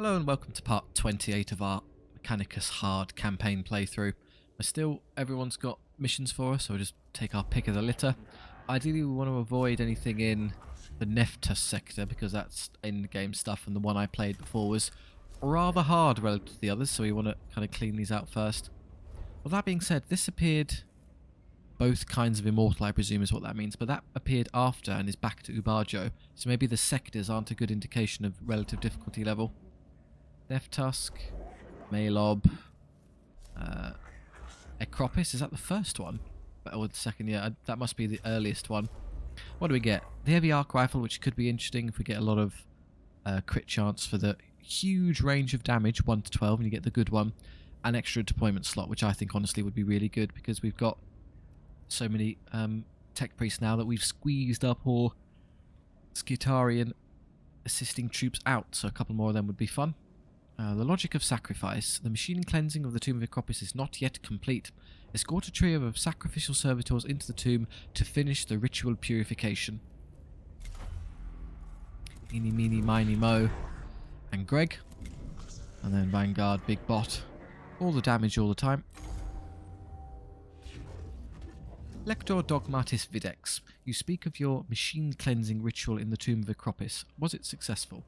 Hello and welcome to part 28 of our Mechanicus hard campaign playthrough. Everyone's got missions for us, so we'll just take our pick of the litter. Ideally we want to avoid anything in the Neftus sector because that's in-game stuff, and the one I played before was rather hard relative to the others, so we want to kind of clean these out first. Well, that being said, this appeared both kinds of immortal, I presume is what that means, but that appeared after and is back to Ubarjo, so maybe the sectors aren't a good indication of relative difficulty level. Death Tusk, Malob, Acropis, is that the first one? Or the second? Yeah, that must be the earliest one. What do we get? The heavy arc rifle, which could be interesting if we get a lot of crit chance for the huge range of damage, 1 to 12, and you get the good one. An extra deployment slot, which I think honestly would be really good because we've got so many tech priests now that we've squeezed up all Skitarian assisting troops out, so a couple more of them would be fun. The logic of sacrifice. The machine cleansing of the tomb of Acropis is not yet complete. Escort a trio of sacrificial servitors into the tomb to finish the ritual purification. Eeny, meeny, miny, mo. And Greg. And then Vanguard, Big Bot. All the damage all the time. Lector Dogmatis Videx. You speak of your machine cleansing ritual in the tomb of Acropis. Was it successful?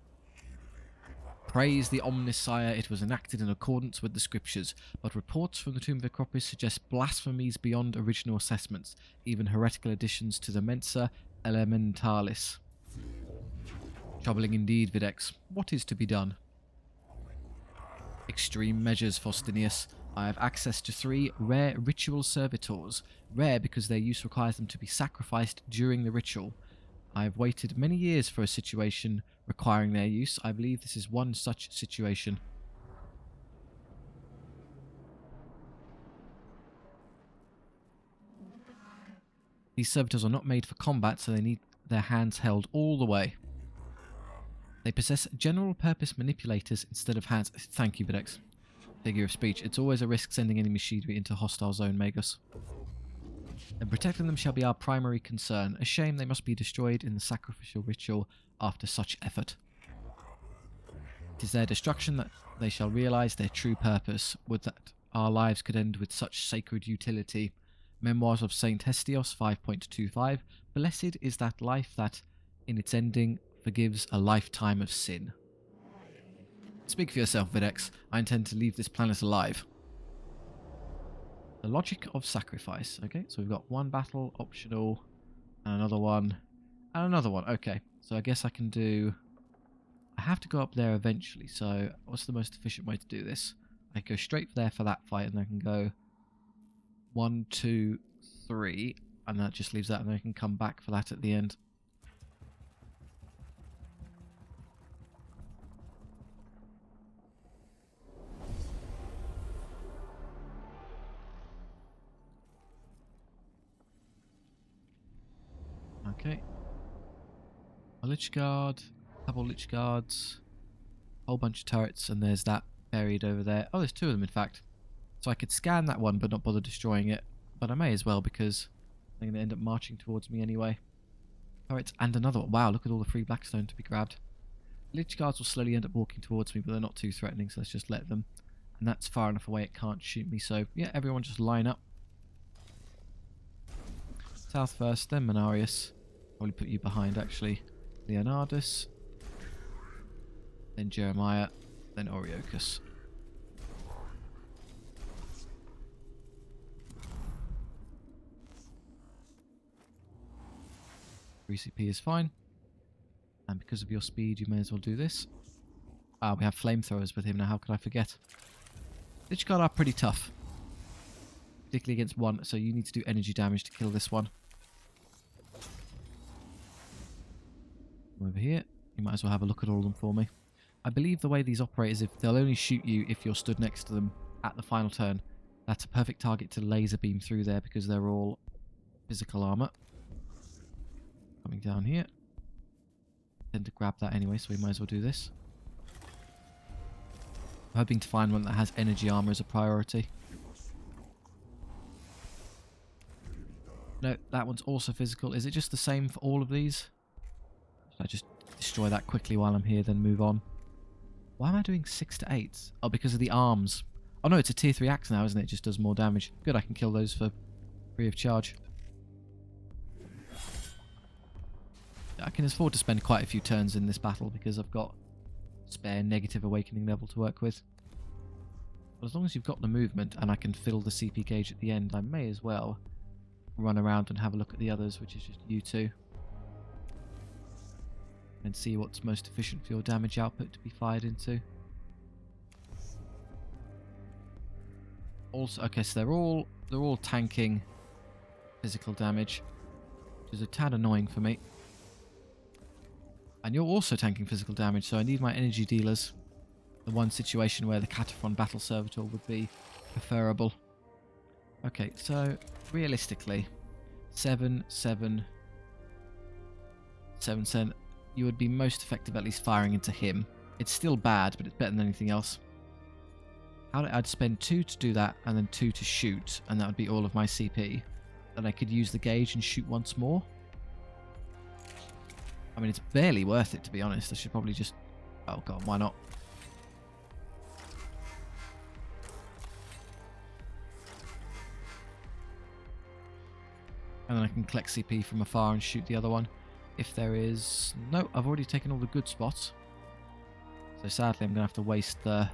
Praise the Omnisire, it was enacted in accordance with the scriptures, but reports from the tomb of Acropis suggest blasphemies beyond original assessments, even heretical additions to the Mensa Elementalis. Troubling indeed, Videx. What is to be done? Extreme measures, Faustinius. I have access to 3 rare ritual servitors. Rare because their use requires them to be sacrificed during the ritual. I have waited many years for a situation requiring their use. I believe this is one such situation. These servitors are not made for combat, so they need their hands held all the way. They possess general purpose manipulators instead of hands. Thank you, Videx. Figure of speech. It's always a risk sending any machinery into hostile zone, Magus. And protecting them shall be our primary concern. A shame they must be destroyed in the sacrificial ritual after such effort. It is their destruction that they shall realise their true purpose. Would that our lives could end with such sacred utility. Memoirs of Saint Hestios 5.25. Blessed is that life that, in its ending, forgives a lifetime of sin. Speak for yourself, Videx. I intend to leave this planet alive. The logic of sacrifice. Okay, so we've got one battle, optional, and another one, and another one. Okay, so I guess I can do... I have to go up there eventually, so what's the most efficient way to do this? I go straight there for that fight, and then I can go 1, 2, 3, and that just leaves that, and then I can come back for that at the end. Okay. A Lich Guard, couple Lich Guards, whole bunch of turrets, and there's that buried over there. Oh, there's 2 of them in fact. So I could scan that one but not bother destroying it. But I may as well because they're going to end up marching towards me anyway. Turrets and another one. Wow, look at all the free Blackstone to be grabbed. Lich Guards will slowly end up walking towards me, but they're not too threatening, so let's just let them. And that's far enough away it can't shoot me, so yeah, everyone just line up. South first, then Menarius. Probably put you behind actually. Leonardus, then Jeremiah, then Oriochus. CP is fine, and because of your speed you may as well do this. Ah, we have flamethrowers with him now, how could I forget? Lich Guard are pretty tough, particularly against one, so you need to do energy damage to kill this one. Over here, you might as well have a look at all of them for me. I believe the way these operate is if they'll only shoot you if you're stood next to them at the final turn. That's a perfect target to laser beam through there because they're all physical armor. Coming down here. Tend to grab that anyway, so we might as well do this. I'm hoping to find one that has energy armor as a priority. No, that one's also physical. Is it just the same for all of these? Should I just destroy that quickly while I'm here, then move on? Why am I doing 6 to 8? Oh, because of the arms. Oh no, it's a tier 3 axe now, isn't it? It just does more damage. Good, I can kill those for free of charge. I can afford to spend quite a few turns in this battle because I've got spare negative awakening level to work with. But as long as you've got the movement and I can fill the CP gauge at the end, I may as well run around and have a look at the others, which is just you two. And see what's most efficient for your damage output to be fired into. Also, okay, so they're all tanking physical damage, which is a tad annoying for me. And you're also tanking physical damage, so I need my energy dealers. The one situation where the Cataphren Battle Servitor would be preferable. Okay, so realistically, 7, 7, 7, 7. You would be most effective at least firing into him. It's still bad, but it's better than anything else. I'd spend 2 to do that, and then 2 to shoot, and that would be all of my CP. Then I could use the gauge and shoot once more. I mean, it's barely worth it, to be honest. I should probably just... Oh, God, why not? And then I can collect CP from afar and shoot the other one. If there is... No, I've already taken all the good spots. So sadly, I'm going to have to waste the...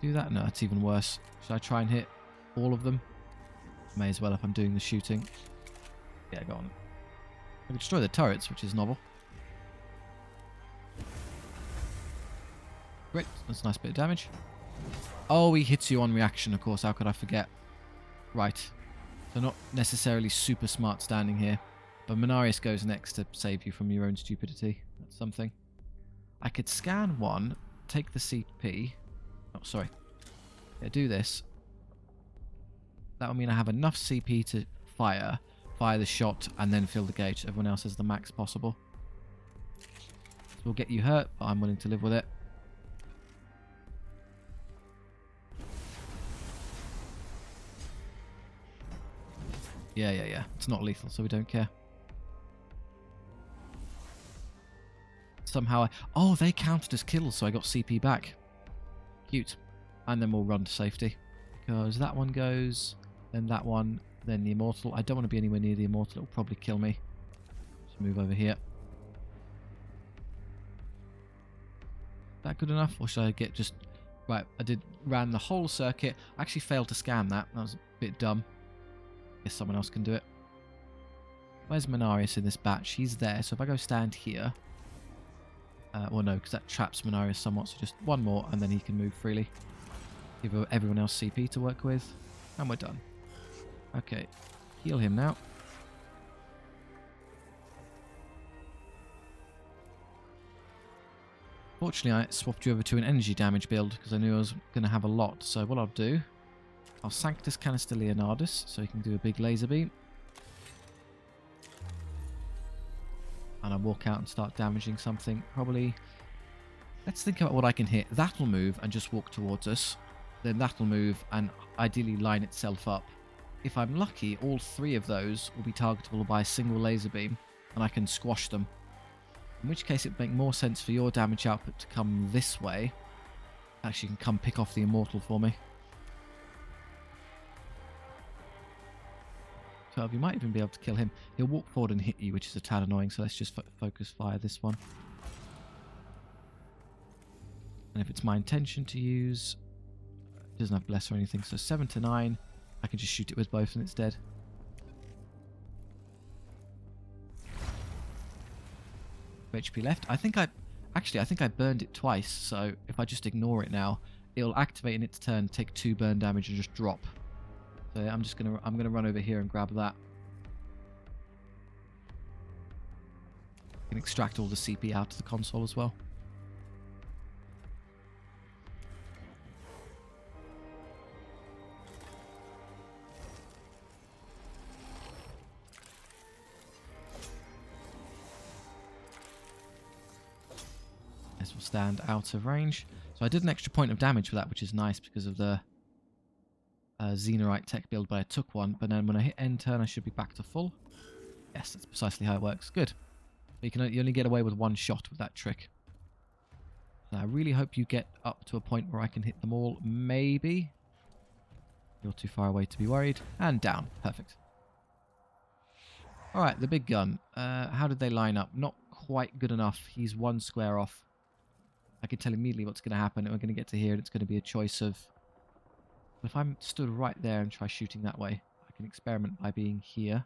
Do that? No, it's even worse. Should I try and hit all of them? May as well if I'm doing the shooting. Yeah, go on. I can destroy the turrets, which is novel. Great, that's a nice bit of damage. Oh, he hits you on reaction, of course. How could I forget? Right. So not necessarily super smart standing here. But Mechanicus goes next to save you from your own stupidity. That's something. I could scan one, take the CP. Oh, sorry. Yeah, do this. That will mean I have enough CP to fire the shot, and then fill the gauge. Everyone else has the max possible. It will get you hurt, but I'm willing to live with it. Yeah. It's not lethal, so we don't care. Somehow oh, they counted as kills, so I got CP back. Cute. And then we'll run to safety. Because that one goes, then that one, then the Immortal. I don't want to be anywhere near the Immortal. It'll probably kill me. Just move over here. That good enough? Or should I get just... Right, ran the whole circuit. I actually failed to scan that. That was a bit dumb. Guess someone else can do it. Where's Mechanicus in this batch? He's there. So if I go stand here... well, no, because that traps Mechanicus somewhat. So just one more, and then he can move freely. Give everyone else CP to work with. And we're done. Okay. Heal him now. Fortunately, I swapped you over to an energy damage build because I knew I was going to have a lot. So what I'll do, I'll Sanctus Canister Leonardus so he can do a big laser beam. And I'll walk out and start damaging something. Probably, let's think about what I can hit. That'll move and just walk towards us. Then that'll move and ideally line itself up. If I'm lucky, all 3 of those will be targetable by a single laser beam and I can squash them. In which case it would make more sense for your damage output to come this way. Actually, you can come pick off the Immortal for me. 12, you might even be able to kill him. He'll walk forward and hit you, which is a tad annoying, so let's just focus fire this one. And if it's my intention to use... It doesn't have bless or anything, so 7 to 9. I can just shoot it with both and it's dead. HP left. I think I burned it twice, so if I just ignore it now, it'll activate in its turn, take 2 burn damage and just drop. So I'm gonna run over here and grab that. I can extract all the CP out of the console as well. This will stand out of range. So I did an extra point of damage for that, which is nice because of the Xenorite tech build, but I took one. But then when I hit end turn, I should be back to full. Yes, that's precisely how it works. Good. You only get away with one shot with that trick. So I really hope you get up to a point where I can hit them all. Maybe. You're too far away to be worried. And down. Perfect. Alright, the big gun. How did they line up? Not quite good enough. He's one square off. I can tell immediately what's going to happen. We're going to get to here and it's going to be a choice of... If I'm stood right there and try shooting that way, I can experiment by being here.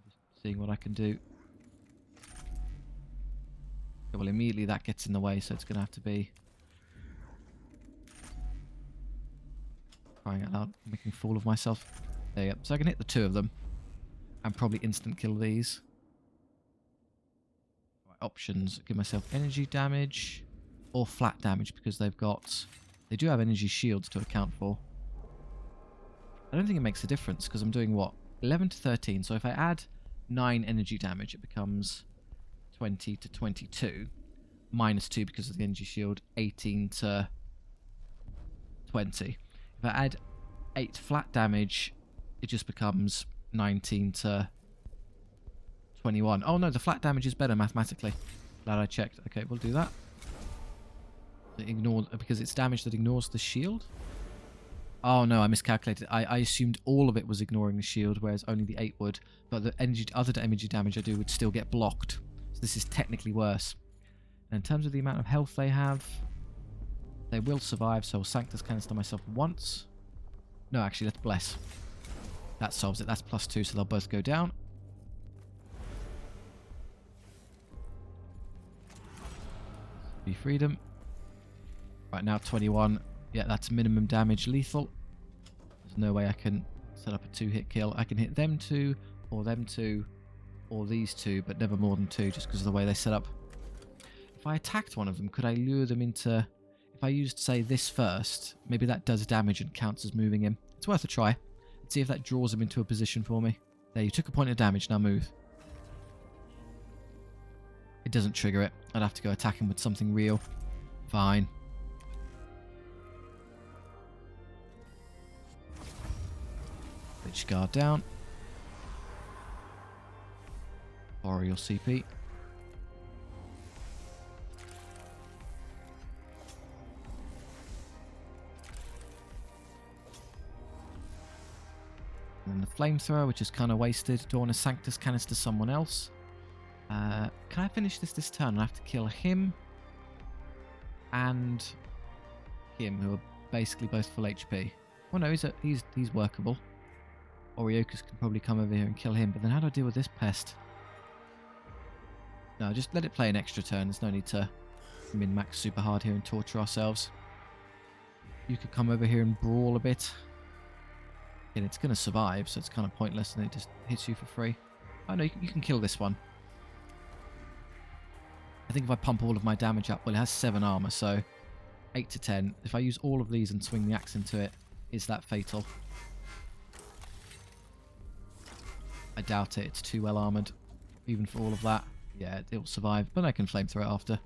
Just seeing what I can do. Okay, well, immediately that gets in the way, so it's going to have to be... Crying out loud, making a fool of myself. There you go. So I can hit the two of them. And probably instant kill these. Right, options. Give myself energy damage. Or flat damage, because they've got... They do have energy shields to account for. I don't think it makes a difference, because I'm doing what? 11 to 13. So if I add 9 energy damage, it becomes 20 to 22. Minus 2 because of the energy shield. 18 to 20. If I add 8 flat damage, it just becomes 19 to 21. Oh no, the flat damage is better mathematically. Glad I checked. Okay, we'll do that. Ignore, because it's damage that ignores the shield. Oh no, I miscalculated. I assumed all of it was ignoring the shield, whereas only the 8 would. But the other energy damage I do would still get blocked. So this is technically worse. And in terms of the amount of health they have, they will survive, so I'll Sanctus Canister myself once. No, actually, let's Bless. That solves it. That's +2, so they'll both go down. Be freedom. Right now, 21. Yeah, that's minimum damage lethal. There's no way I can set up a 2-hit kill. I can hit them 2, or them 2, or these 2, but never more than 2, just because of the way they set up. If I attacked one of them, could I lure them into... If I used, say, this first, maybe that does damage and counts as moving him. It's worth a try. Let's see if that draws him into a position for me. There, you took a point of damage, now move. It doesn't trigger it. I'd have to go attack him with something real. Fine. Lich guard down. Borrow your CP. And then the flamethrower, which is kind of wasted. Do I want to Sanctus Canister someone else? Can I finish this turn? I have to kill him and him, who are basically both full HP. Oh no, he's workable. Oriokus can probably come over here and kill him, but then how do I deal with this pest? No, just let it play an extra turn. There's no need to min-max super hard here and torture ourselves. You could come over here and brawl a bit. And it's going to survive, so it's kind of pointless, and it just hits you for free. Oh no, you can kill this one. I think if I pump all of my damage up, well, it has 7 armor, so 8 to 10. If I use all of these and swing the axe into it, is that fatal? I doubt it. It's too well armored, even for all of that. Yeah, it'll survive, but I can flamethrower it after.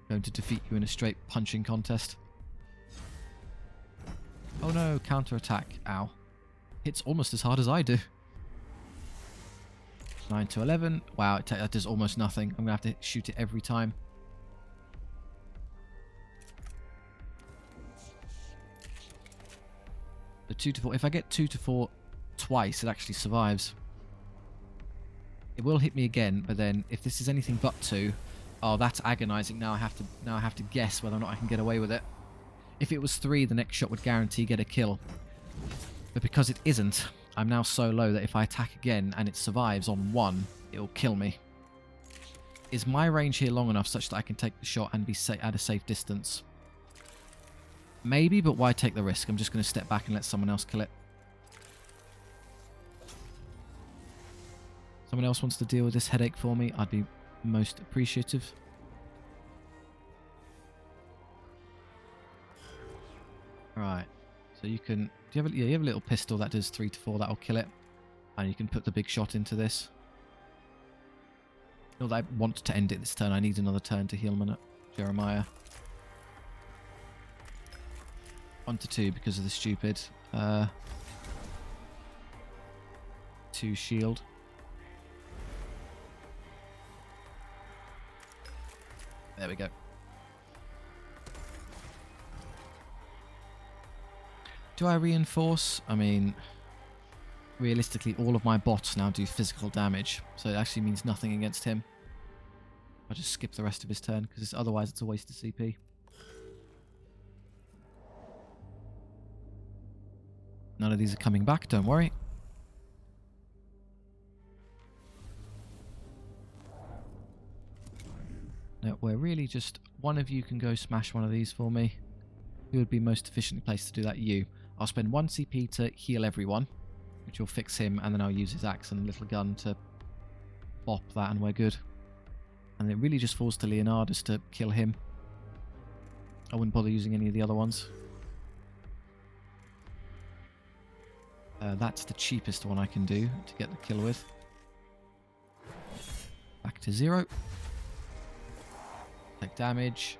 Going to defeat you in a straight punching contest. Oh no, counter-attack. Ow. Hits almost as hard as I do. 9 to 11. Wow, that does almost nothing. I'm going to have to shoot it every time. The 2 to 4. If I get 2 to 4 twice, it actually survives. It will hit me again, but then if this is anything but 2, oh, that's agonizing. Now I have to guess whether or not I can get away with it. If it was 3, the next shot would guarantee get a kill. But because it isn't, I'm now so low that if I attack again and it survives on 1, it'll kill me. Is my range here long enough such that I can take the shot and be at a safe distance? Maybe, but why take the risk? I'm just going to step back and let someone else kill it. Someone else wants to deal with this headache for me, I'd be most appreciative. Right, so you can... Do you have you have a little pistol that does 3 to 4, that'll kill it. And you can put the big shot into this. Not that I want to end it this turn, I need another turn to heal Jeremiah. 1 to 2 because of the stupid... 2 shield. There we go. Do I reinforce? I mean, realistically, all of my bots now do physical damage, so it actually means nothing against him. I'll just skip the rest of his turn, because otherwise it's a waste of CP. None of these are coming back, don't worry. No, we're really just... One of you can go smash one of these for me. Who would be most efficiently placed to do that? You. I'll spend 1 CP to heal everyone, which will fix him, and then I'll use his axe and little gun to bop that, and we're good. And it really just falls to Leonardus to kill him. I wouldn't bother using any of the other ones. That's the cheapest one I can do to get the kill with. Back to 0. Take damage.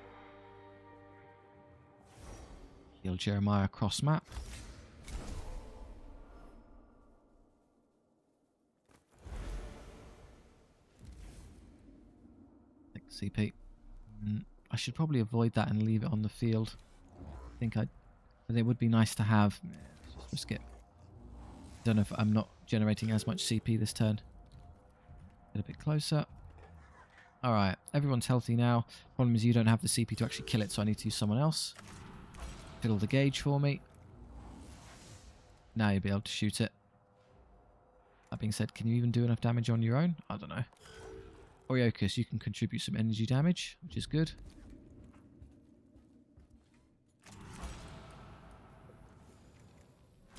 Heal Jeremiah across map. Take CP. I should probably avoid that and leave it on the field. But it would be nice to have. Let's just risk it. Don't know if I'm not generating as much CP this turn. Get a bit closer. Alright, everyone's healthy now. Problem is you don't have the CP to actually kill it, so I need to use someone else. Fiddle the gauge for me. Now you'll be able to shoot it. That being said, can you even do enough damage on your own? I don't know. Oriokus, you can contribute some energy damage, which is good.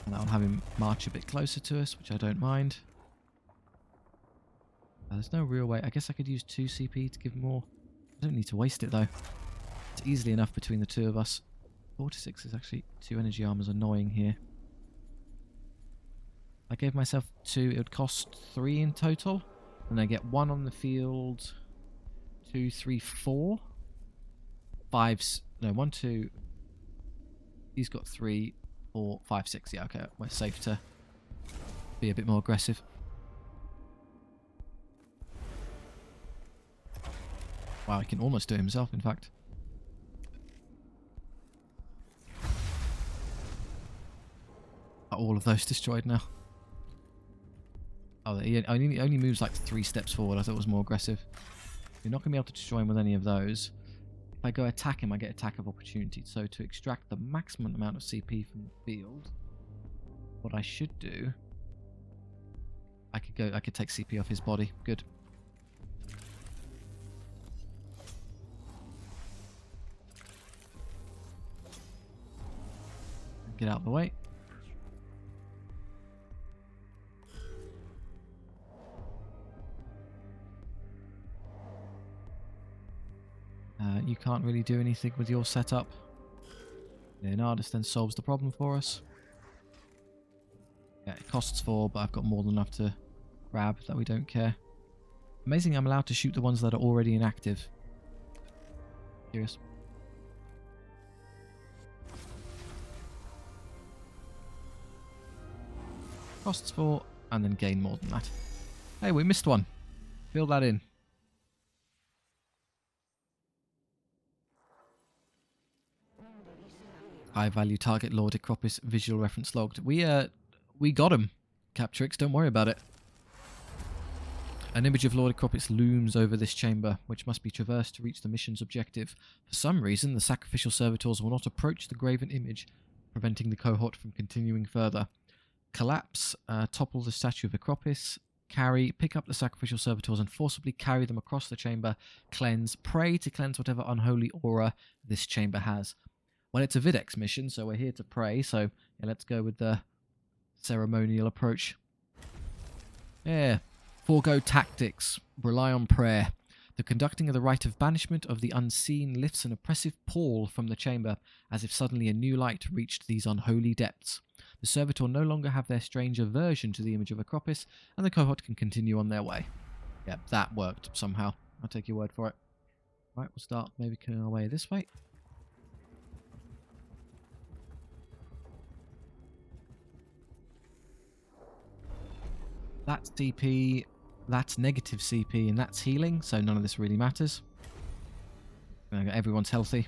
And that'll have him march a bit closer to us, which I don't mind. There's no real way. I guess I could use 2 CP to give more. I don't need to waste it though. It's easily enough between the 2 of us. 4 to 6 is actually 2 energy armors annoying here. I gave myself 2. It would cost 3 in total. And I get 1 on the field. 2, 3, 4. 5. No, 1, 2. He's got 3, 4, 5, 6. Yeah, okay. We're safe to be a bit more aggressive. Wow, he can almost do it himself, in fact. Are all of those destroyed now? Oh, he only moves like 3 steps forward. I thought it was more aggressive. You're not going to be able to destroy him with any of those. If I go attack him, I get attack of opportunity. So to extract the maximum amount of CP from the field, what I should do... I could take CP off his body. Good. Get out of the way. You can't really do anything with your setup. Leonardus then solves the problem for us. Yeah, it costs 4, but I've got more than enough to grab that we don't care. Amazing I'm allowed to shoot the ones that are already inactive. Curious. Costs 4, and then gain more than that. Hey, we missed one. Fill that in. High value target Lord Acropis visual reference logged. We got him, Captrix, don't worry about it. An image of Lord Acropis looms over this chamber, which must be traversed to reach the mission's objective. For some reason, the sacrificial servitors will not approach the graven image, preventing the cohort from continuing further. Collapse, topple the statue of Acropis, pick up the sacrificial servitors and forcibly carry them across the chamber, cleanse, pray to cleanse whatever unholy aura this chamber has. Well, it's a Videx mission, so we're here to pray, so yeah, let's go with the ceremonial approach. Yeah, forego tactics, rely on prayer. The conducting of the rite of banishment of the unseen lifts an oppressive pall from the chamber, as if suddenly a new light reached these unholy depths. The servitor no longer have their strange aversion to the image of Acropis, and the cohort can continue on their way. Yeah, that worked somehow. I'll take your word for it. Right, we'll start maybe coming our way this way. That's CP, that's negative CP, and that's healing, so none of this really matters. Everyone's healthy.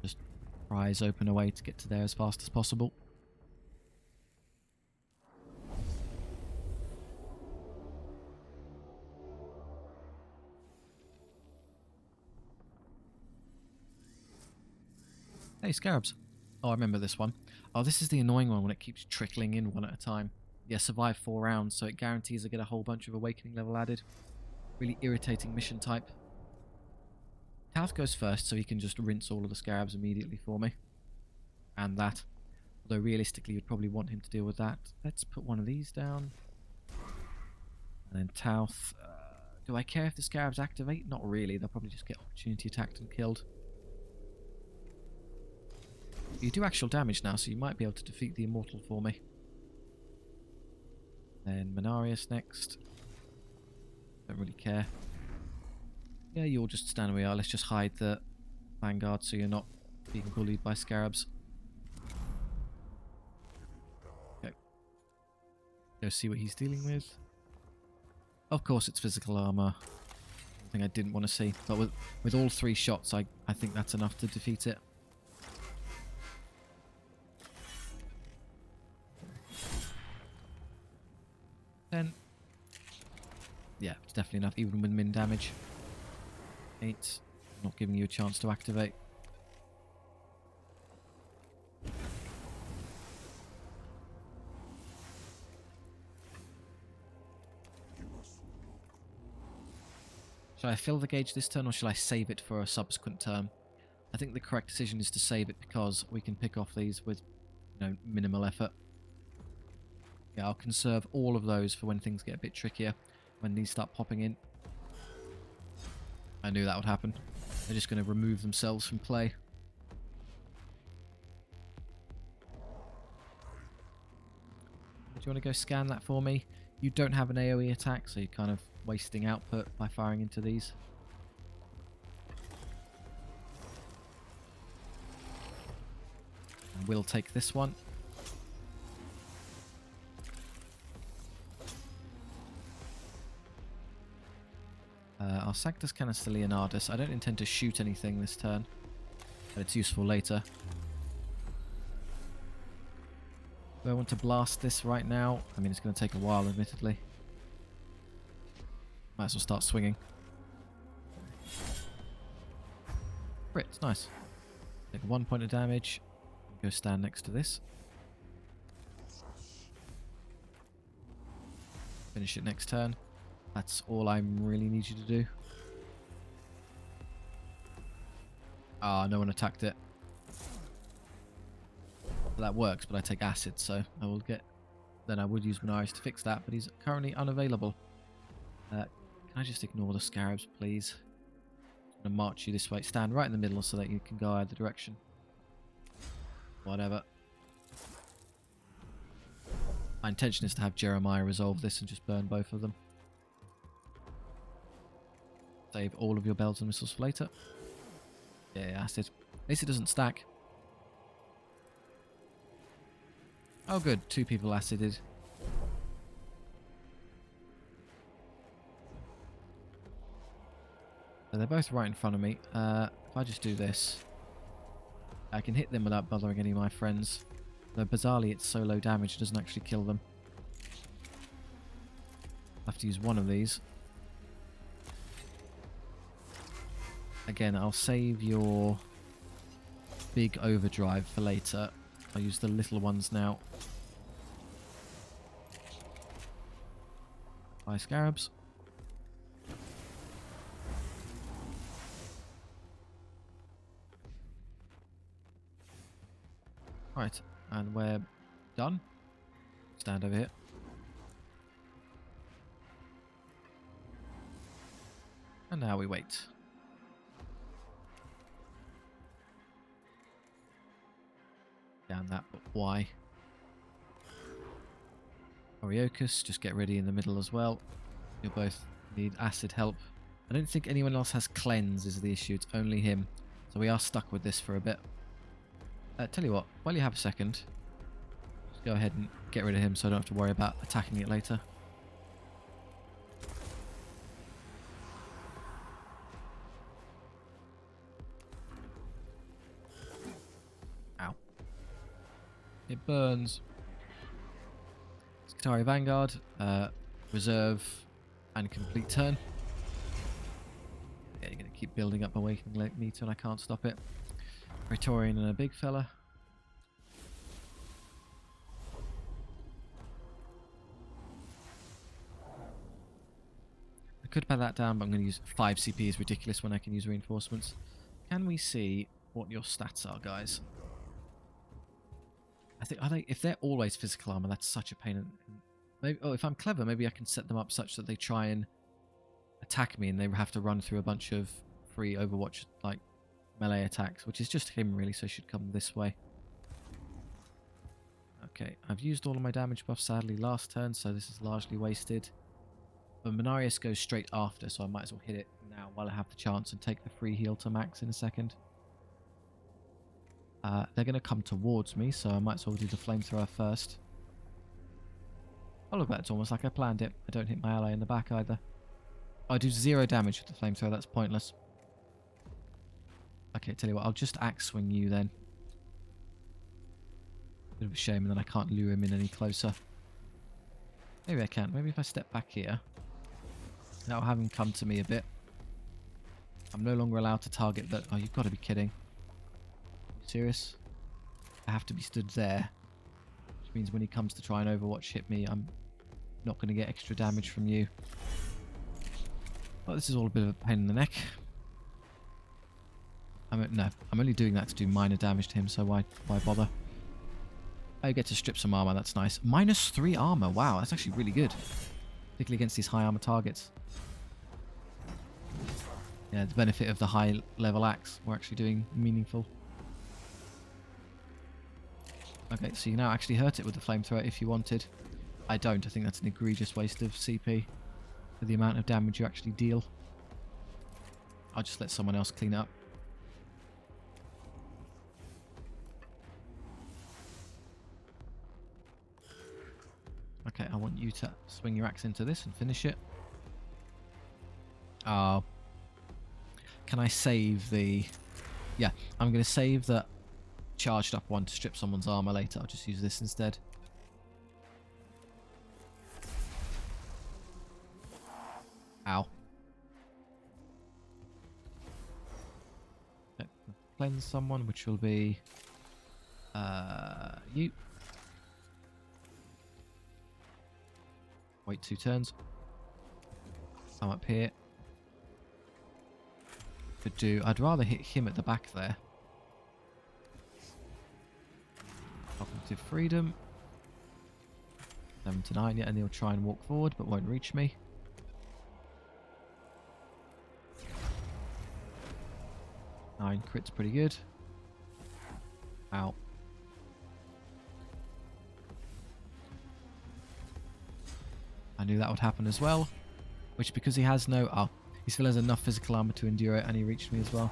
Just prise open a way to get to there as fast as possible. Hey, scarabs. Oh, I remember this one. Oh, this is the annoying one when it keeps trickling in one at a time. Yeah, survive 4 rounds, so it guarantees I get a whole bunch of awakening level added. Really irritating mission type. Tauth goes first, so he can just rinse all of the scarabs immediately for me. And that. Although realistically, you'd probably want him to deal with that. Let's put one of these down. And then Tauth. Do I care if the scarabs activate? Not really. They'll probably just get opportunity attacked and killed. You do actual damage now, so you might be able to defeat the Immortal for me. Then Menarius next. Don't really care. Yeah, you'll just stand where you are. Let's just hide the Vanguard so you're not being bullied by scarabs. Okay. Go see what he's dealing with. Of course it's physical armor. Something I didn't want to see. But with all 3 shots, I think that's enough to defeat it. Yeah, it's definitely enough, even with min damage. 8. Not giving you a chance to activate. Shall I fill the gauge this turn, or shall I save it for a subsequent turn? I think the correct decision is to save it because we can pick off these with, minimal effort. Yeah, I'll conserve all of those for when things get a bit trickier. When these start popping in. I knew that would happen. They're just going to remove themselves from play. Do you want to go scan that for me? You don't have an AoE attack, so you're kind of wasting output by firing into these. And we'll take this one. Our Sanctus Canister Leonardus. I don't intend to shoot anything this turn, but it's useful later. Do I want to blast this right now? I mean, it's going to take a while, admittedly. Might as well start swinging. Crit, nice. Take 1 point of damage. Go stand next to this. Finish it next turn. That's all I really need you to do. Ah, no one attacked it. That works, but I take acid, so I will get... Then I would use Menarius to fix that, but he's currently unavailable. Can I just ignore the scarabs, please? I'm going to march you this way. Stand right in the middle so that you can go either direction. Whatever. My intention is to have Jeremiah resolve this and just burn both of them. Save all of your bells and missiles for later. Yeah, acid. At least it doesn't stack. Oh good, 2 people acided. So they're both right in front of me. If I just do this, I can hit them without bothering any of my friends. Though bizarrely it's so low damage it doesn't actually kill them. I'll have to use one of these. Again, I'll save your big overdrive for later. I'll use the little ones now. 5 scarabs. Right, and we're done. Stand over here. And now we wait. Down that, but why? Oriochus, just get ready in the middle as well. You'll both need acid help. I don't think anyone else has cleanse is the issue, it's only him. So we are stuck with this for a bit. Tell you what, while you have a second, go ahead and get rid of him so I don't have to worry about attacking it later. Ow. It burns. Skitarii Vanguard, reserve and complete turn. Yeah, you're going to keep building up Awakening Meter and I can't stop it. Praetorian and a big fella. I could pad that down, but I'm going to use 5 CP is ridiculous when I can use reinforcements. Can we see what your stats are, guys? I think, if they're always physical armor, that's such a pain. Maybe, oh, if I'm clever, maybe I can set them up such that they try and attack me and they have to run through a bunch of free Overwatch, like, melee attacks, which is just him, really, so should come this way. Okay, I've used all of my damage buffs, sadly, last turn, so this is largely wasted. But Menarius goes straight after, so I might as well hit it now while I have the chance and take the free heal to max in a second. They're going to come towards me, so I might as well do the flamethrower first. Oh look, that's almost like I planned it. I don't hit my ally in the back either. I do 0 damage with the flamethrower, that's pointless. Okay, tell you what, I'll just axe swing you then. Bit of a shame, and then I can't lure him in any closer. Maybe I can. Maybe if I step back here, that'll have him come to me a bit. I'm no longer allowed to target that. Oh, you've got to be kidding. Serious? I have to be stood there. Which means when he comes to try and Overwatch hit me, I'm not going to get extra damage from you. Well, this is all a bit of a pain in the neck. No, I'm only doing that to do minor damage to him, so why bother? I get to strip some armor, that's nice. -3 armor, wow, that's actually really good. Particularly against these high armor targets. Yeah, the benefit of the high level axe, we're actually doing meaningful. Okay, so you now actually hurt it with the flamethrower if you wanted. I don't, I think that's an egregious waste of CP for the amount of damage you actually deal. I'll just let someone else clean it up. Okay, I want you to swing your axe into this and finish it. Oh. Can I save the... Yeah, I'm going to save the charged up one to strip someone's armor later. I'll just use this instead. Ow. Okay, cleanse someone, which will be... you. Wait 2 turns. I'm up here. Could do... I'd rather hit him at the back there. Cognitive freedom. 7 to 9, yeah, and he'll try and walk forward, but won't reach me. Nine crit's pretty good. Ow. I knew that would happen as well. Which, because he has no... Oh, he still has enough physical armor to endure it, and he reached me as well.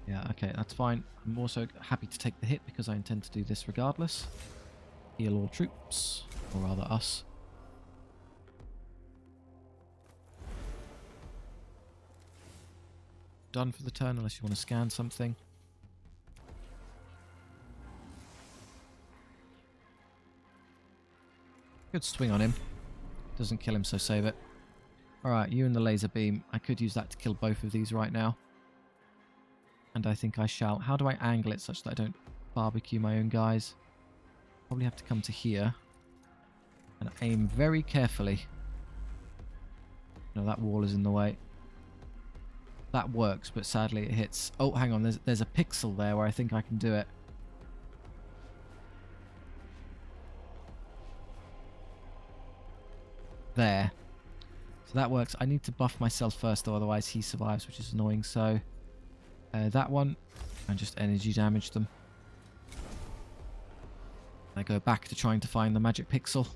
Yeah, okay, that's fine. I'm also happy to take the hit because I intend to do this regardless. Heal all troops, or rather us. Done for the turn unless you want to scan something. Good swing on him. Doesn't kill him, so save it. Alright, you and the laser beam. I could use that to kill both of these right now. And I think I shall. How do I angle it such that I don't barbecue my own guys? Probably have to come to here. And aim very carefully. No, that wall is in the way. That works, but sadly it hits... Oh, hang on. There's a pixel there where I think I can do it. There. So that works. I need to buff myself first, though, otherwise he survives, which is annoying. So that one, and just energy damage them. I go back to trying to find the magic pixel.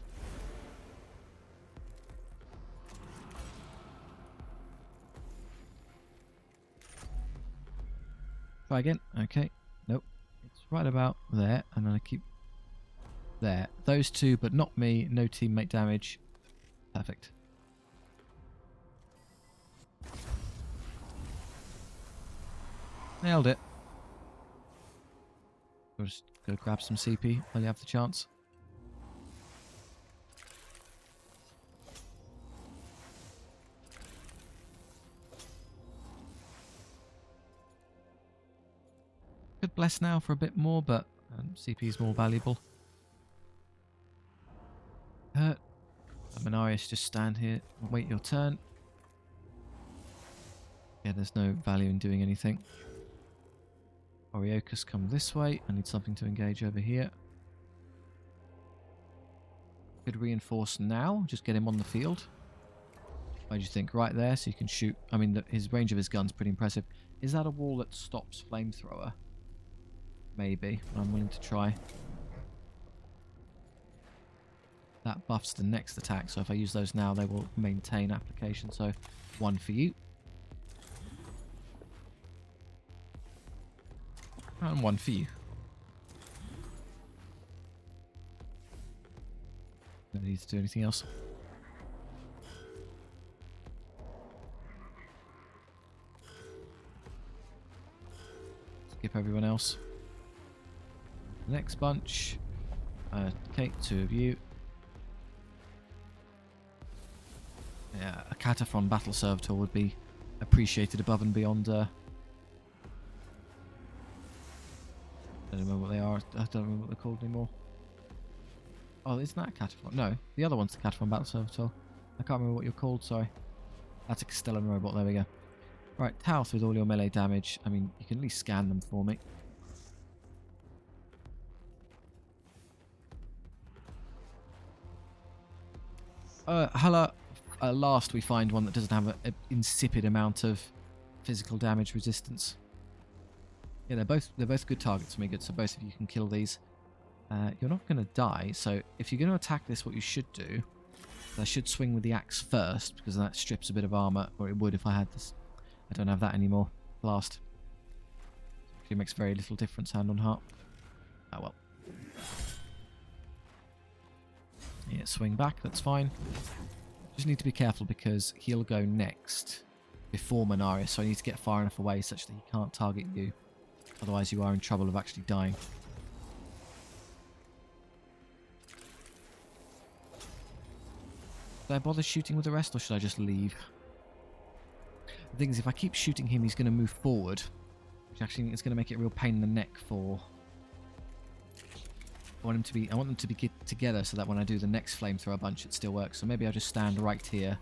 Try again. Okay. Nope. It's right about there, and then I keep There. Those two, but not me. No teammate damage. Perfect. Nailed it. We'll just go grab some CP while you have the chance. Could bless now for a bit more, but CP is more valuable. Hurt. Mechanicus, just stand here and wait your turn. Yeah, there's no value in doing anything. Heretek, come this way. I need something to engage over here. Could reinforce now. Just get him on the field. What do you think? Right there, so you can shoot. I mean, his range of his gun's pretty impressive. Is that a wall that stops flamethrower? Maybe. I'm willing to try. That buffs the next attack, so if I use those now, they will maintain application. So, one for you. And one for you. Don't need to do anything else. Skip everyone else. Next bunch. Okay, two of you. Yeah, a Cataphron Battle Servitor would be appreciated above and beyond. I don't remember what they are. I don't remember what they're called anymore. Oh, isn't that a Cataphron? No, the other one's the Cataphron Battle Servitor. I can't remember what you're called, sorry. That's a Castellan robot, there we go. Right, Taos with all your melee damage. I mean, you can at least scan them for me. Hala, at last we find one that doesn't have an insipid amount of physical damage resistance. Yeah, they're both good targets for me. Good, so both of you can kill these. You're not going to die, so if you're going to attack this, what you should do, I should swing with the axe first, because that strips a bit of armor, or it would if I had this. I don't have that anymore. Blast. It makes very little difference, hand on heart. Oh well. Yeah, swing back, that's fine. Just need to be careful because he'll go next before Mechanicus, so I need to get far enough away such that he can't target you. Otherwise you are in trouble of actually dying. Should I bother shooting with the rest or should I just leave? The thing is, if I keep shooting him, he's going to move forward, which actually is going to make it a real pain in the neck for... I want them to be together so that when I do the next flamethrower bunch, it still works. So maybe I'll just stand right here,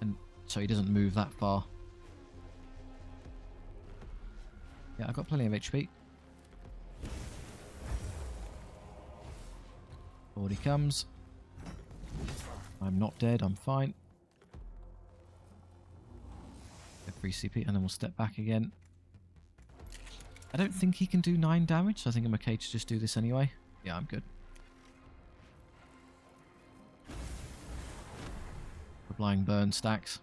and so he doesn't move that far. Yeah, I've got plenty of HP. Forward he comes. I'm not dead, I'm fine. Get free CP, and then we'll step back again. I don't think he can do 9 damage, so I think I'm okay to just do this anyway. Yeah, I'm good. Applying burn stacks.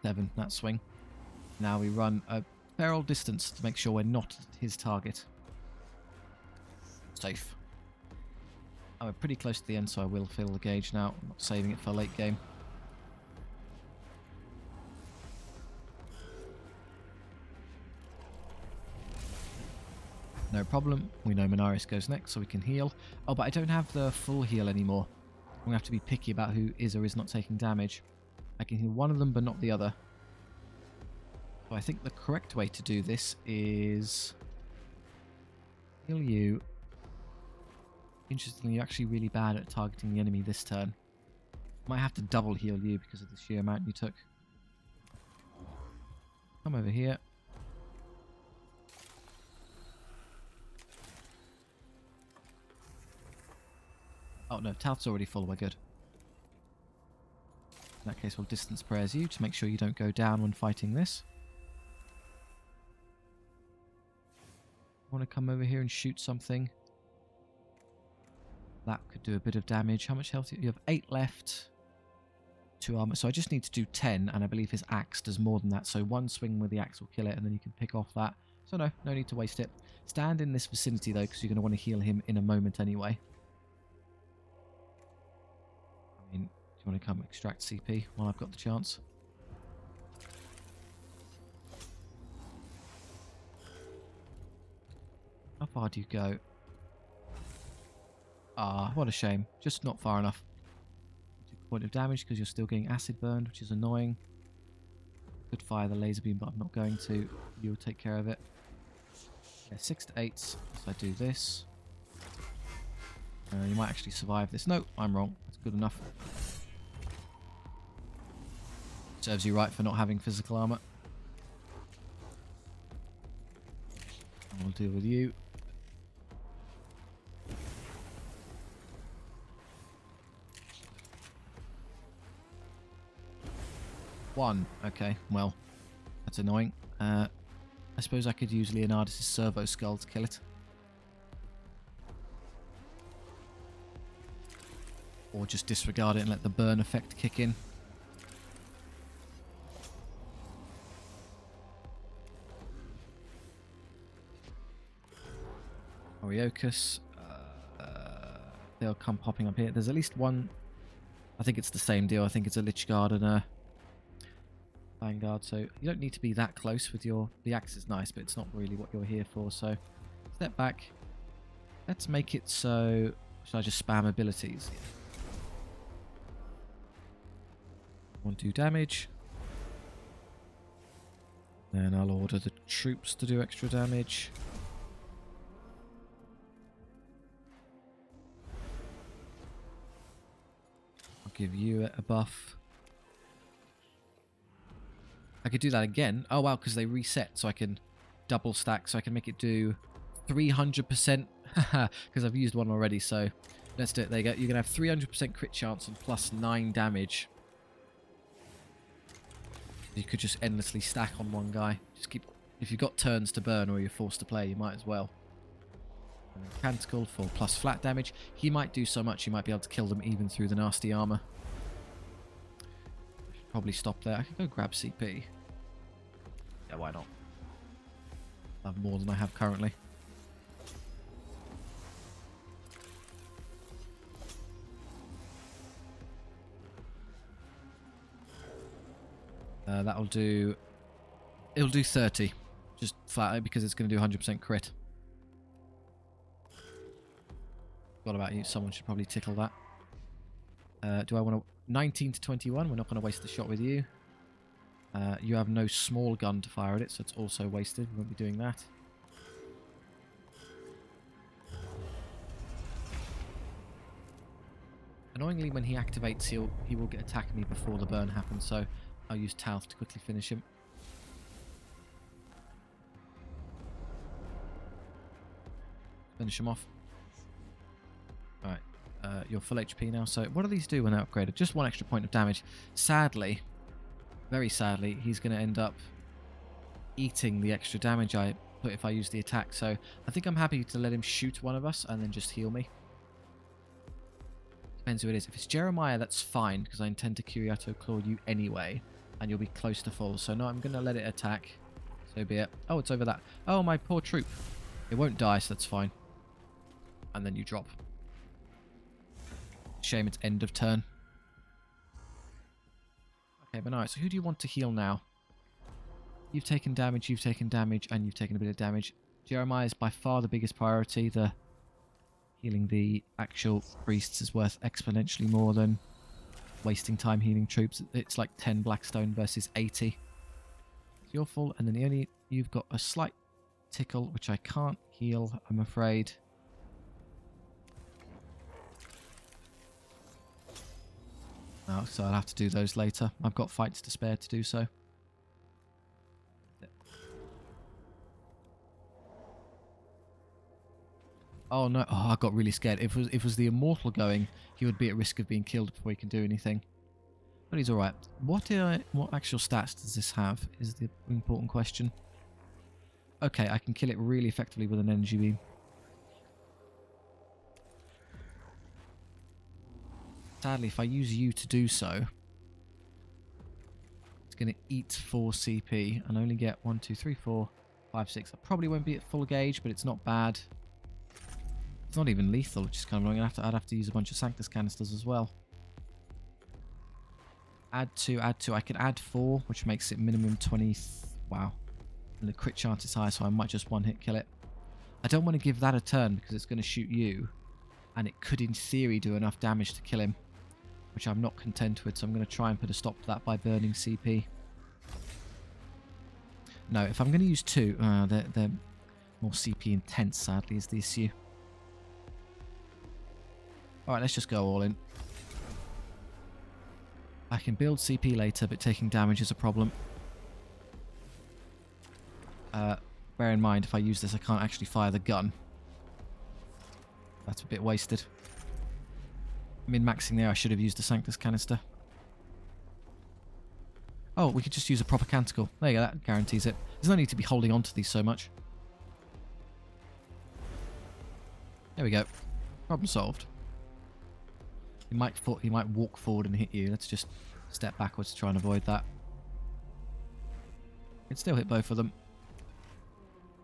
Seven, that swing. Now we run a fair old distance to make sure we're not his target. Safe. Oh, we're pretty close to the end, so I will fill the gauge now. I'm not saving it for late game. No problem. We know Mechanicus goes next, so we can heal. Oh, but I don't have the full heal anymore. I'm going to have to be picky about who is or is not taking damage. I can heal one of them, but not the other. So I think the correct way to do this is... heal you. Interestingly, you're actually really bad at targeting the enemy this turn. Might have to double heal you because of the sheer amount you took. Come over here. Oh no, Talt's already full, we're good. In that case, we'll distance prayers you to make sure you don't go down when fighting this. I want to come over here and shoot something. That could do a bit of damage. How much health do you have? 8 left. 2 armor. So I just need to do 10, and I believe his axe does more than that. So one swing with the axe will kill it, and then you can pick off that So no need to waste it. Stand in this vicinity though, because you're going to want to heal him in a moment anyway. I mean, do you want to come extract CP while I've got the chance? How far do you go? Ah, what a shame. Just not far enough. Took a point of damage because you're still getting acid burned, which is annoying. Could fire the laser beam, but I'm not going to. You'll take care of it. Yeah, 6 to 8. So I do this. You might actually survive this. No, I'm wrong. That's good enough. Serves you right for not having physical armor. And we'll deal with you. One. Okay, well, that's annoying. I suppose I could use Leonardus' servo skull to kill it. Or just disregard it and let the burn effect kick in. Oriochus. They'll come popping up here. There's at least one. I think it's the same deal. I think it's a Lich Guard and a Vanguard. So you don't need to be that close with your... The axe is nice, but it's not really what you're here for. So step back. Let's make it so... Should I just spam abilities? 1-2 damage. Then I'll order the troops to do extra damage. I'll give you a buff. I could do that again. Oh wow, because they reset, so I can double stack, so I can make it do 300%. Because I've used one already, so let's do it. There you go. You're going to have 300% crit chance and plus 9 damage. You could just endlessly stack on one guy. Just keep... If you've got turns to burn or you're forced to play, you might as well. And then Canticle for plus flat damage. He might do so much, you might be able to kill them even through the nasty armor. I should probably stop there. I can go grab CP. Yeah, why not? I have more than I have currently. That'll do... It'll do 30. Just flat because it's going to do 100% crit. What about you? Someone should probably tickle that. Do I want to... 19 to 21. We're not going to waste the shot with you. You have no small gun to fire at it, so it's also wasted. We won't be doing that. Annoyingly, when he activates, he will get attacking me before the burn happens, so I'll use Talf to quickly finish him. Finish him off. Alright, you're full HP now, so what do these do when they're upgraded? Just 1 extra point of damage. Sadly, very sadly, he's going to end up eating the extra damage I put if I use the attack, so I think I'm happy to let him shoot one of us and then just heal me. Depends who it is. If it's Jeremiah, that's fine, because I intend to Curiato Claw you anyway, and you'll be close to full. So no, I'm going to let it attack. So be it. Oh, it's over that. Oh, my poor troop. It won't die, so that's fine. And then you drop. Shame it's end of turn. Okay, but alright, so who do you want to heal now? You've taken damage, and you've taken a bit of damage. Jeremiah is by far the biggest priority. The healing the actual priests is worth exponentially more than wasting time healing troops. It's like 10 Blackstone versus 80. You're full, and then you've got a slight tickle, which I can't heal, I'm afraid. Oh, so I'll have to do those later. I've got fights to spare to do so. Oh no! Oh, I got really scared. If it was the Immortal going, he would be at risk of being killed before he can do anything. But he's all right. What actual stats does this have? Is the important question. Okay, I can kill it really effectively with an energy beam. Sadly, if I use you to do so, it's going to eat 4 CP and only get 1, 2, 3, 4, 5, 6. I probably won't be at full gauge, but it's not bad. It's not even lethal, which is kind of annoying. I'd have to use a bunch of Sanctus canisters as well. Add 2, add 2. I can add 4, which makes it minimum 20. Wow. And the crit chance is high, so I might just one-hit kill it. I don't want to give that a turn because it's going to shoot you. And it could, in theory, do enough damage to kill him, which I'm not content with. So I'm going to try and put a stop to that by burning CP. No, if I'm going to use 2, they're more CP intense, sadly, is the issue. Alright, let's just go all in. I can build CP later, but taking damage is a problem. Bear in mind, if I use this, I can't actually fire the gun. That's a bit wasted. Min-maxing there, I should have used the Sanctus canister. Oh, we could just use a proper canticle. There you go, that guarantees it. There's no need to be holding on to these so much. There we go. Problem solved. He might walk forward and hit you. Let's just step backwards to try and avoid that. Can still hit both of them.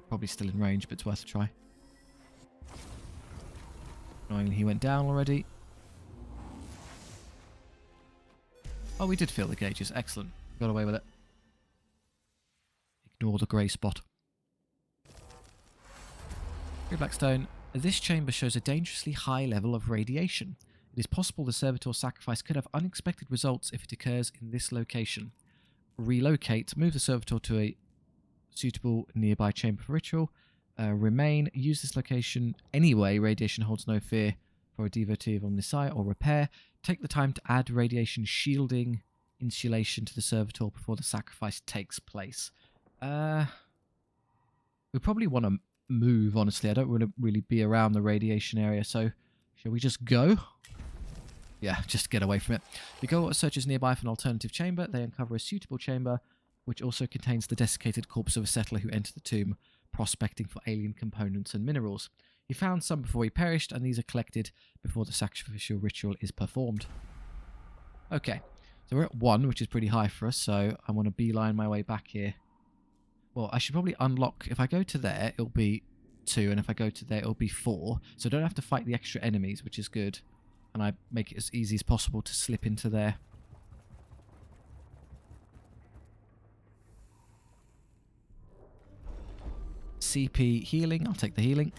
Probably still in range, but it's worth a try. Annoyingly, he went down already. Oh, we did fill the gauges. Excellent. Got away with it. Ignore the grey spot. Grey Blackstone. This chamber shows a dangerously high level of radiation. It is possible the servitor sacrifice could have unexpected results if it occurs in this location. Relocate. Move the servitor to a suitable nearby chamber for ritual. Remain. Use this location anyway. Radiation holds no fear for a devotee of Omnisci. Or repair. Take the time to add radiation shielding insulation to the servitor before the sacrifice takes place. We probably want to move, honestly. I don't want to really be around the radiation area, so shall we just go? Yeah, just get away from it. The goal searches nearby for an alternative chamber. They uncover a suitable chamber, which also contains the desiccated corpse of a settler who entered the tomb, prospecting for alien components and minerals. He found some before he perished, and these are collected before the sacrificial ritual is performed. Okay, so we're at 1, which is pretty high for us, so I want to beeline my way back here. Well, I should probably unlock... If I go to there, it'll be 2, and if I go to there, it'll be 4. So I don't have to fight the extra enemies, which is good. And I make it as easy as possible to slip into there. CP healing. I'll take the healing.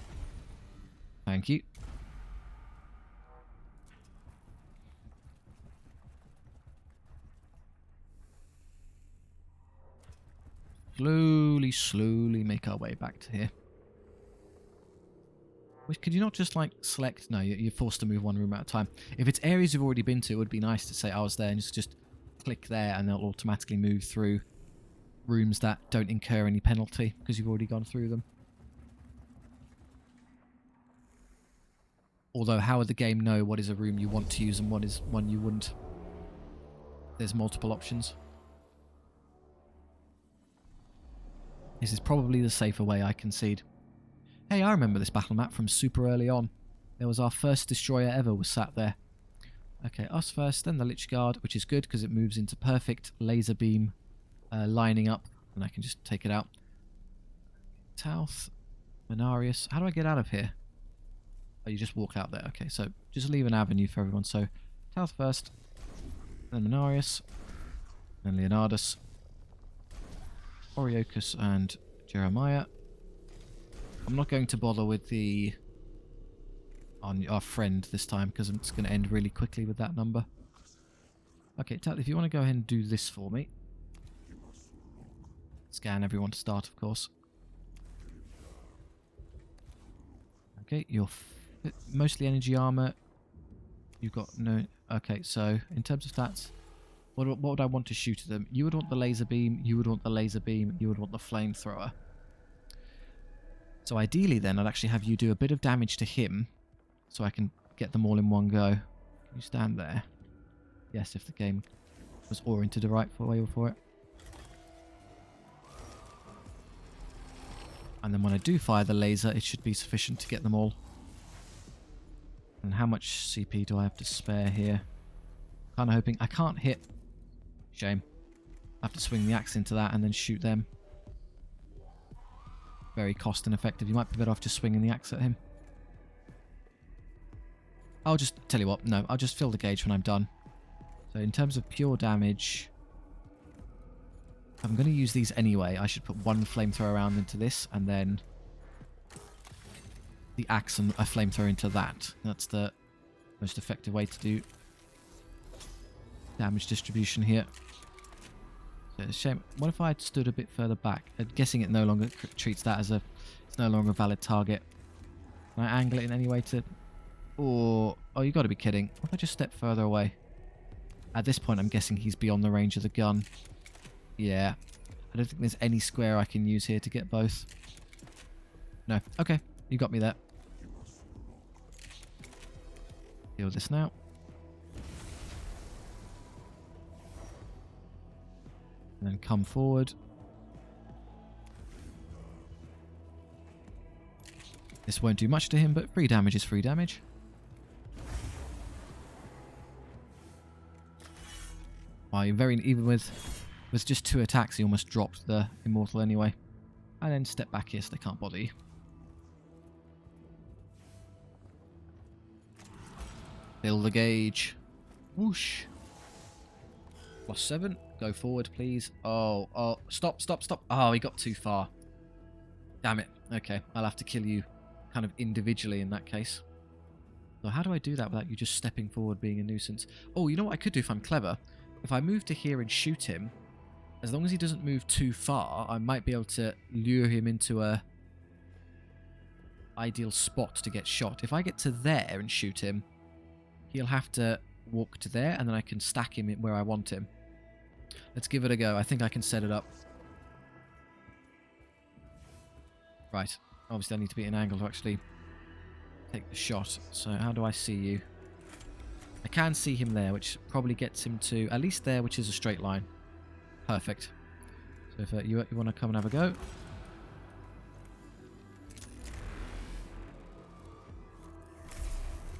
Thank you. Slowly make our way back to here. Could you not just, like, select... No, you're forced to move one room at a time. If it's areas you've already been to, it would be nice to say I was there and just click there and they'll automatically move through rooms that don't incur any penalty because you've already gone through them. Although, how would the game know what is a room you want to use and what is one you wouldn't? There's multiple options. This is probably the safer way, I concede. Hey, I remember this battle map from super early on. There was our first destroyer ever was sat there. Okay, us first, then the Lich Guard, which is good because it moves into perfect laser beam lining up, and I can just take it out. Tauth, Menarius. How do I get out of here? Oh, you just walk out there. Okay, so just leave an avenue for everyone. So, Tauth first, then Menarius, then Leonardus, Oriochus, and Jeremiah. I'm not going to bother with the our friend this time because it's going to end really quickly with that number. Okay, Tat, if you want to go ahead and do this for me. Scan everyone to start, of course. Okay, you're mostly energy armor. You've got no... Okay, so in terms of stats, what would I want to shoot at them? You would want the laser beam, you would want the laser beam, you would want the flamethrower. So ideally then, I'd actually have you do a bit of damage to him so I can get them all in one go. Can you stand there? Yes, if the game was oriented the right way for it. And then when I do fire the laser, it should be sufficient to get them all. And how much CP do I have to spare here? Kind of hoping... I can't hit. Shame. I have to swing the axe into that and then shoot them. very cost ineffective. You might be better off just swinging the axe at him. I'll just tell you what. No, I'll just fill the gauge when I'm done. So in terms of pure damage, I'm going to use these anyway. I should put one flamethrower round into this, and then the axe and a flamethrower into that. That's the most effective way to do damage distribution here. So it's a shame. What if I had stood a bit further back? I'm guessing it no longer treats that as it's no longer a valid target. Can I angle it in any way to... Oh, you got to be kidding. What if I just step further away? At this point, I'm guessing he's beyond the range of the gun. Yeah. I don't think there's any square I can use here to get both. No. Okay. You got me there. Deal with this now. And then come forward. This won't do much to him, but free damage is free damage. Wow, even with just 2 attacks, he almost dropped the immortal anyway. And then step back here so they can't bother you. Fill the gauge. Whoosh. +7. Go forward, please. Oh, stop. Oh, he got too far. Damn it. Okay, I'll have to kill you kind of individually in that case. So how do I do that without you just stepping forward being a nuisance? Oh, you know what I could do if I'm clever? If I move to here and shoot him, as long as he doesn't move too far, I might be able to lure him into a ideal spot to get shot. If I get to there and shoot him, he'll have to walk to there, and then I can stack him where I want him. Let's give it a go. I think I can set it up. Right. Obviously, I need to be at an angle to actually take the shot. So how do I see you? I can see him there, which probably gets him to at least there, which is a straight line. Perfect. So if you want to come and have a go.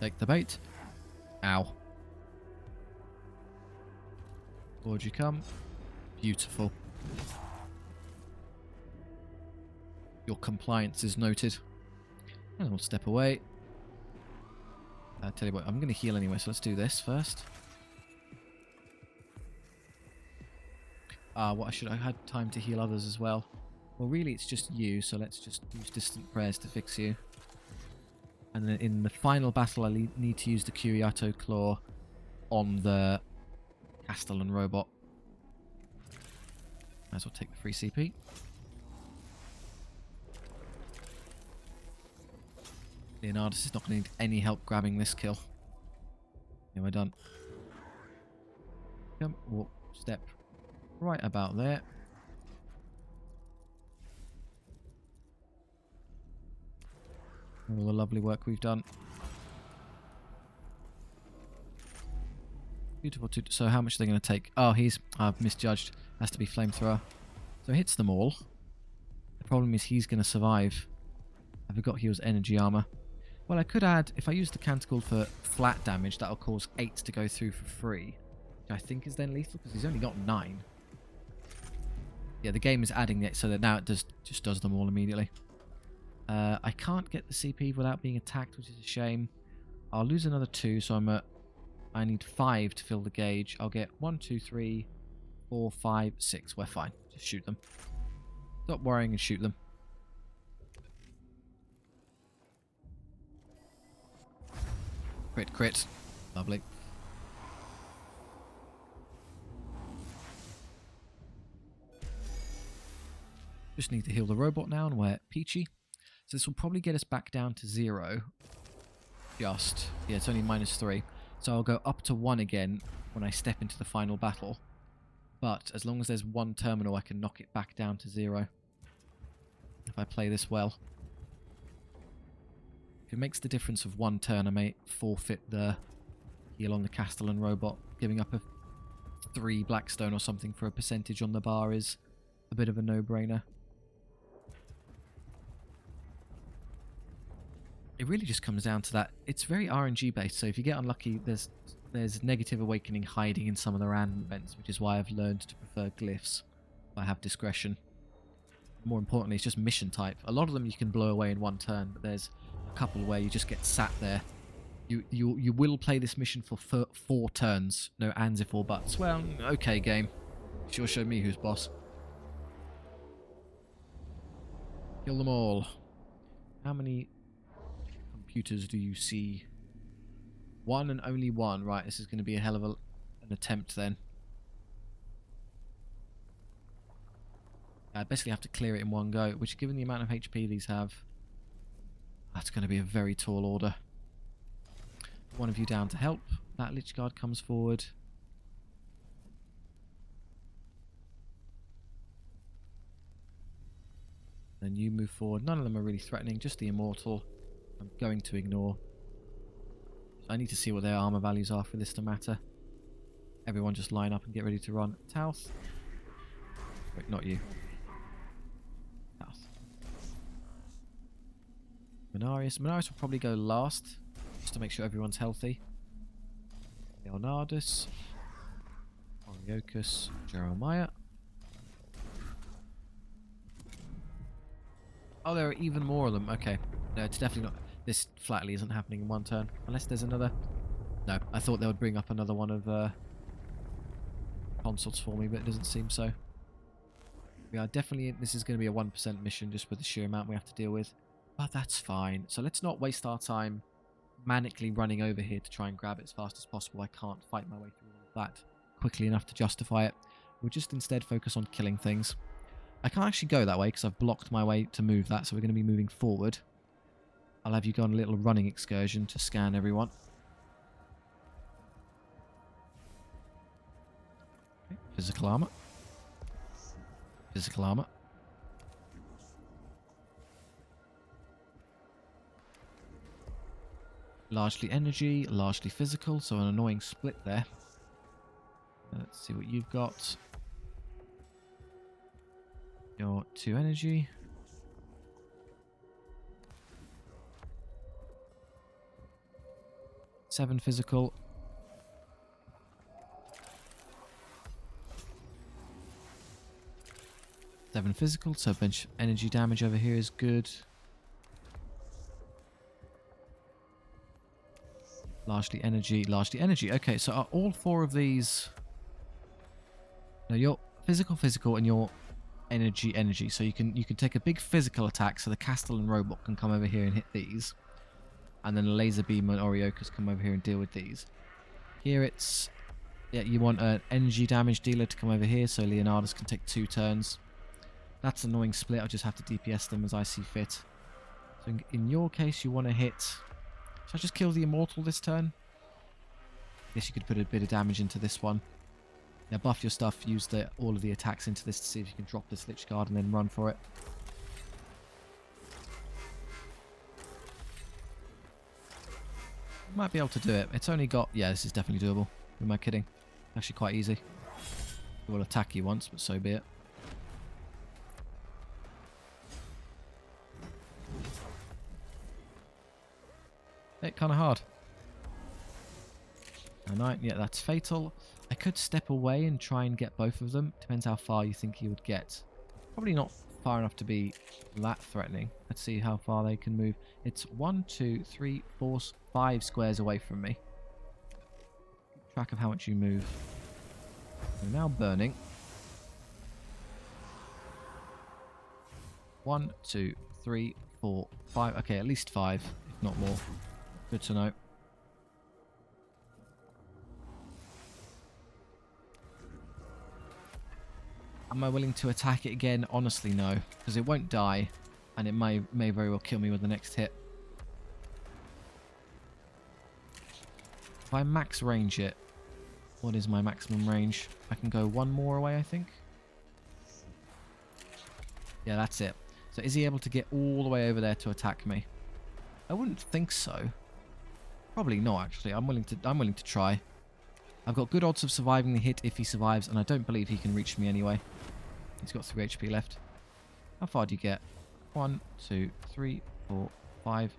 Take the bait. Ow. Forward you come. Beautiful. Your compliance is noted. And we'll step away. I'll tell you what, I'm going to heal anyway, so let's do this first. What I should have had time to heal others as well. Well, really, it's just you, so let's just use distant prayers to fix you. And then in the final battle, I need to use the Curiato Claw on the Castellan robot. Might as well take the free CP. Leonardus is not going to need any help grabbing this kill. Yeah, we're done. Come, walk, step right about there. All the lovely work we've done. Beautiful. So how much are they going to take? Oh, I've misjudged. Has to be flamethrower. So it hits them all. The problem is he's going to survive. I forgot he was energy armor. Well, I could add, if I use the canticle for flat damage, that'll cause 8 to go through for free. Which I think is then lethal, because he's only got 9. Yeah, the game is adding it so that now it just does them all immediately. I can't get the CP without being attacked, which is a shame. I'll lose another 2, so I need 5 to fill the gauge. I'll get 1, 2, 3, 4, 5, 6. We're fine. Just shoot them. Stop worrying and shoot them. Crit. Lovely. Just need to heal the robot now and we're peachy. So this will probably get us back down to 0. Yeah, it's only -3. So I'll go up to 1 again when I step into the final battle. But as long as there's 1 terminal, I can knock it back down to 0. If I play this well. If it makes the difference of 1 turn, I may forfeit the heal on the Castellan robot. Giving up a 3 Blackstone or something for a percentage on the bar is a bit of a no-brainer. It really just comes down to that. It's very RNG based, so if you get unlucky, there's negative awakening hiding in some of the random events, which is why I've learned to prefer glyphs if I have discretion. More importantly, it's just mission type. A lot of them you can blow away in one turn, but there's a couple where you just get sat there. You will play this mission for 4 turns. No ands if or buts. Well, okay, game. Sure show me who's boss. Kill them all. How many computers do you see? 1 and only 1. Right, this is going to be a hell of an attempt then. I basically have to clear it in one go, which given the amount of HP these have, that's going to be a very tall order. One of you down to help. That Lich Guard comes forward. Then you move forward. None of them are really threatening, just the Immortal. I'm going to ignore. I need to see what their armor values are for this to matter. Everyone just line up and get ready to run. Tauth. Wait, not you. Tauth. Menarius. Menarius will probably go last, just to make sure everyone's healthy. Leonardus. Oriochus. Jeremiah. Oh, there are even more of them. Okay. No, it's definitely not. This flatly isn't happening in one turn. Unless there's another. No, I thought they would bring up another one of consults for me, but it doesn't seem so. We are definitely. This is going to be a 1% mission just with the sheer amount we have to deal with. But that's fine. So let's not waste our time manically running over here to try and grab it as fast as possible. I can't fight my way through all of that quickly enough to justify it. We'll just instead focus on killing things. I can't actually go that way because I've blocked my way to move that, so we're going to be moving forward. I'll have you go on a little running excursion to scan everyone. Okay. Physical armor. Physical armor. Largely energy, largely physical, so an annoying split there. Let's see what you've got. Your 2 energy. Seven physical. Seven physical, so a bunch of energy damage over here is good. Largely energy, largely energy. Okay, so are all 4 of these... No, your physical, and your energy. So you can take a big physical attack, so the Castellan robot can come over here and hit these. And then a laser beam and Oriochus come over here and deal with these. Here it's... Yeah, you want an energy damage dealer to come over here, so Leonardus can take 2 turns. That's an annoying split, I'll just have to DPS them as I see fit. So in your case, you want to hit... Should I just kill the Immortal this turn? Guess you could put a bit of damage into this one. Yeah, buff your stuff, use all of the attacks into this to see if you can drop this Lich Guard and then run for it. Might be able to do it. It's only got... Yeah, this is definitely doable. Who am I kidding? Actually quite easy. It will attack you once, but so be it. Kind of hard. A 9, yeah, that's fatal. I could step away and try and get both of them. Depends how far you think he would get. Probably not far enough to be that threatening. Let's see how far they can move. It's 1, 2, 3, 4, 5 squares away from me. Keep track of how much you move. We're now burning. 1, 2, 3, 4, 5. Okay, at least 5, if not more. Good to know. Am I willing to attack it again? Honestly, no. Because it won't die. And it may very well kill me with the next hit. If I max range it, what is my maximum range? I can go 1 more away, I think. Yeah, that's it. So is he able to get all the way over there to attack me? I wouldn't think so. Probably not, actually. I'm willing to try. I've got good odds of surviving the hit if he survives, and I don't believe he can reach me anyway. He's got 3 HP left. How far do you get? 1, 2, 3, 4, 5.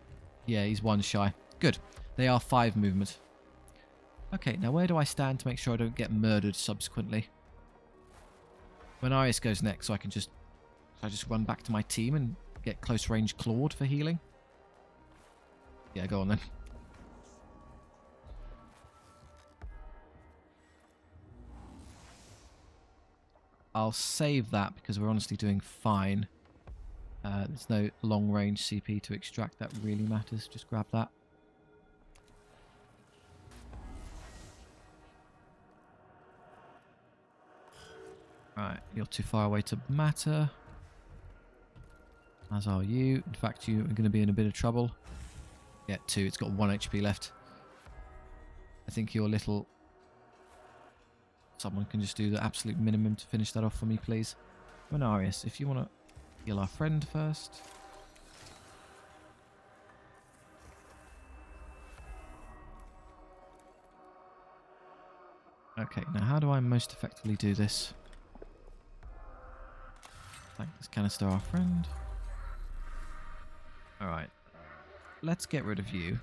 Yeah, he's 1 shy. Good. They are 5 movement. Okay, now where do I stand to make sure I don't get murdered subsequently? When Iris goes next, so I can just Should I just run back to my team and get close range clawed for healing? Yeah, go on then. I'll save that because we're honestly doing fine. There's no long range CP to extract that really matters. Just grab that. Right, you're too far away to matter. As are you. In fact, you are going to be in a bit of trouble. Yeah, 2. It's got 1 HP left. I think your little... Someone can just do the absolute minimum to finish that off for me, please. Menarius, if you want to heal our friend first. Okay, now how do I most effectively do this? Thank this canister, our friend. Alright. Let's get rid of you.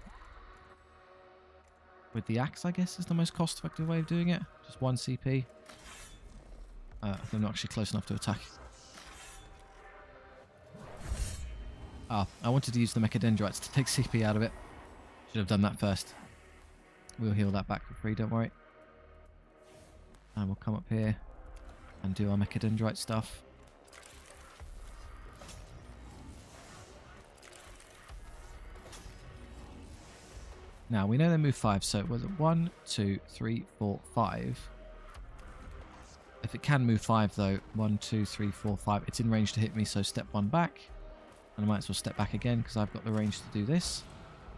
With the axe, I guess, is the most cost-effective way of doing it. Just 1 CP. I'm not actually close enough to attack. Ah, I wanted to use the Mechadendrites to take CP out of it. Should have done that first. We'll heal that back for free, don't worry. And we'll come up here and do our Mechadendrite stuff. Now, we know they move 5, so it was 1, 2, 3, 4, 5. If it can move 5, though, 1, 2, 3, 4, 5, it's in range to hit me, so step 1 back. And I might as well step back again, because I've got the range to do this.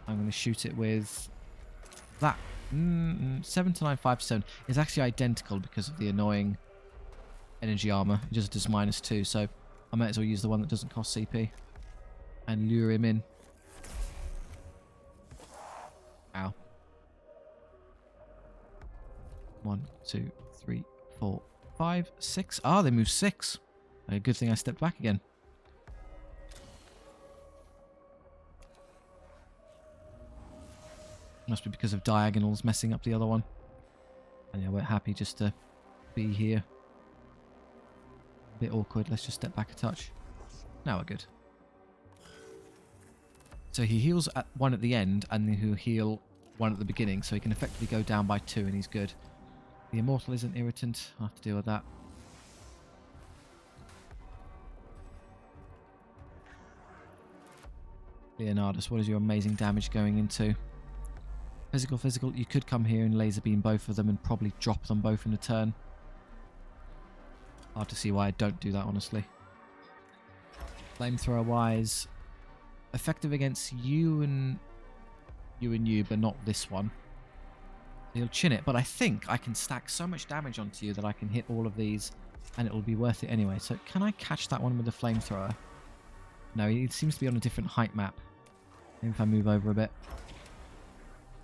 I'm going to shoot it with that. 7 to 9, 5 to 7 is actually identical because of the annoying energy armor. It just does -2, so I might as well use the one that doesn't cost CP. And lure him in. Ow. 1, 2, 3, 4, 5, 6. Ah, they move 6. A good thing I stepped back again. Must be because of diagonals messing up the other one. And yeah, we're happy just to be here. A bit awkward. Let's just step back a touch. Now we're good. So he heals at 1 at the end, and then he'll heal 1 at the beginning, so he can effectively go down by 2, and he's good. The Immortal isn't irritant. I'll have to deal with that. Leonardus, what is your amazing damage going into? Physical, physical. You could come here and laser beam both of them and probably drop them both in a turn. Hard to see why I don't do that, honestly. Flamethrower wise, effective against you and you, but not this one. You'll chin it, but I think I can stack so much damage onto you that I can hit all of these and it'll be worth it anyway. So can I catch that one with the flamethrower? No, he seems to be on a different height map. Maybe if I move over a bit.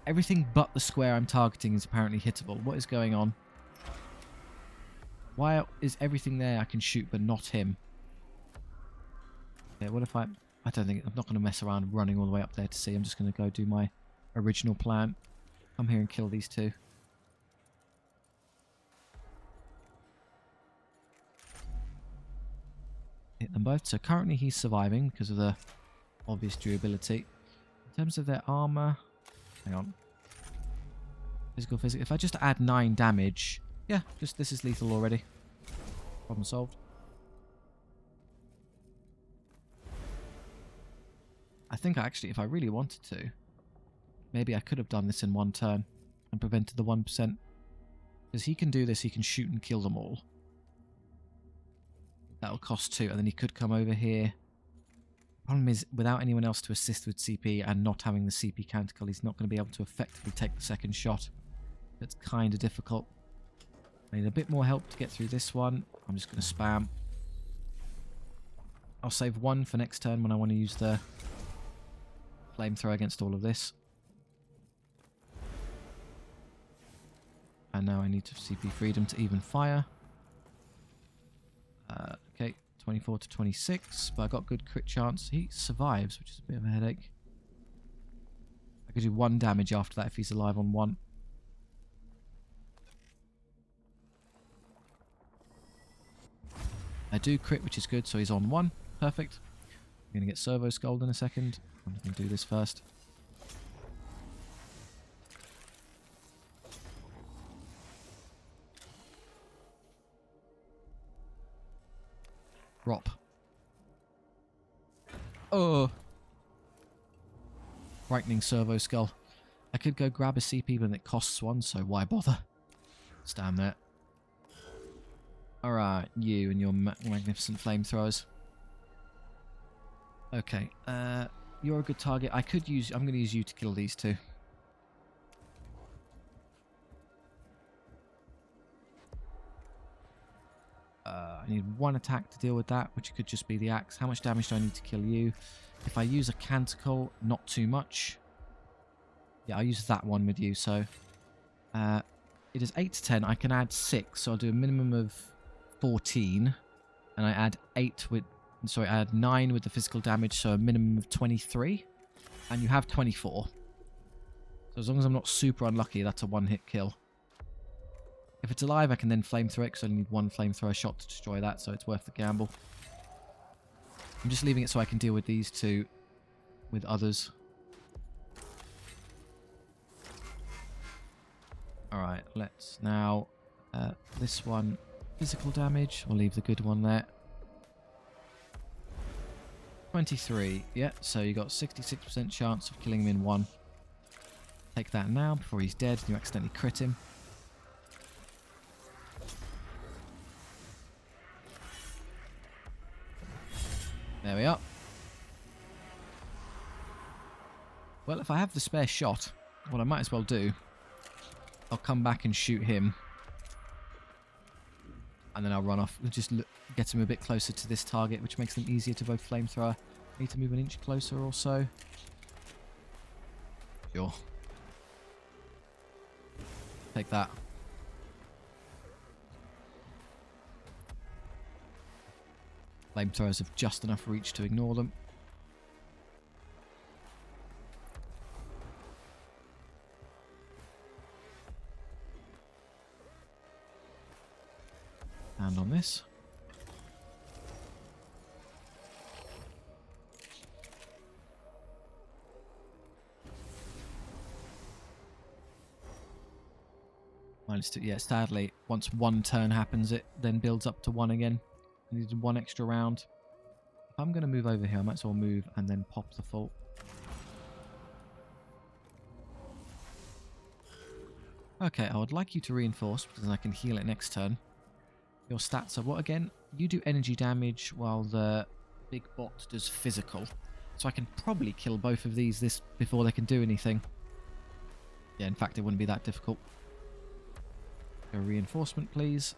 Everything but the square I'm targeting is apparently hittable. What is going on? Why is everything there I can shoot but not him? Yeah, what if I don't think... I'm not going to mess around running all the way up there to see. I'm just going to go do my original plan. Come here and kill these two. Hit them both. So currently he's surviving because of the obvious durability. In terms of their armor... Hang on. Physical, physical. If I just add 9 damage... Yeah, just this is lethal already. Problem solved. I think actually, if I really wanted to, maybe I could have done this in 1 turn and prevented the 1%. Because he can do this, he can shoot and kill them all. That'll cost 2, and then he could come over here. Problem is, without anyone else to assist with CP and not having the CP canticle, he's not going to be able to effectively take the second shot. It's kind of difficult. I need a bit more help to get through this one. I'm just going to spam. I'll save 1 for next turn when I want to use the flamethrower against all of this. And now I need to CP freedom to even fire. Okay, 24 to 26, but I got good crit chance. He survives, which is a bit of a headache. I could do 1 damage after that if he's alive on 1. I do crit, which is good, so he's on 1. Perfect. I'm going to get servo skulled in a second. I'm going to do this first. Drop. Oh! Frightening servo skull. I could go grab a CP, but it costs 1, so why bother? Stand there. Alright, you and your magnificent flamethrowers. Okay, you're a good target. I'm going to use you to kill these two. I need 1 attack to deal with that, which could just be the axe. How much damage do I need to kill you? If I use a canticle, not too much. Yeah, I'll use that one with you, so... it is 8 to 10. I can add 6, so I'll do a minimum of 14. And I add 8 with... Sorry, I add 9 with the physical damage, so a minimum of 23. And you have 24. So as long as I'm not super unlucky, that's a 1-hit kill. If it's alive, I can then flamethrower it, because I only need 1 flamethrower shot to destroy that, so it's worth the gamble. I'm just leaving it so I can deal with these two with others. Alright, let's now... this one, physical damage. I'll leave the good one there. 23. Yeah, so you got 66% chance of killing him in 1. Take that now before he's dead and you accidentally crit him. There we are. Well, if I have the spare shot, what I might as well do, I'll come back and shoot him. And then I'll run off and just get him a bit closer to this target, which makes them easier to both flamethrower. I need to move an inch closer or so. Sure. Take that. Flamethrowers have just enough reach to ignore them. And on this. -2. Yeah, sadly, once 1 turn happens, it then builds up to 1 again. I needed 1 extra round. If I'm going to move over here, I might as well move and then pop the full. Okay, I would like you to reinforce, because then I can heal it next turn. Your stats are what again? You do energy damage while the big bot does physical. So I can probably kill both of these before they can do anything. Yeah, in fact, it wouldn't be that difficult. A reinforcement, please.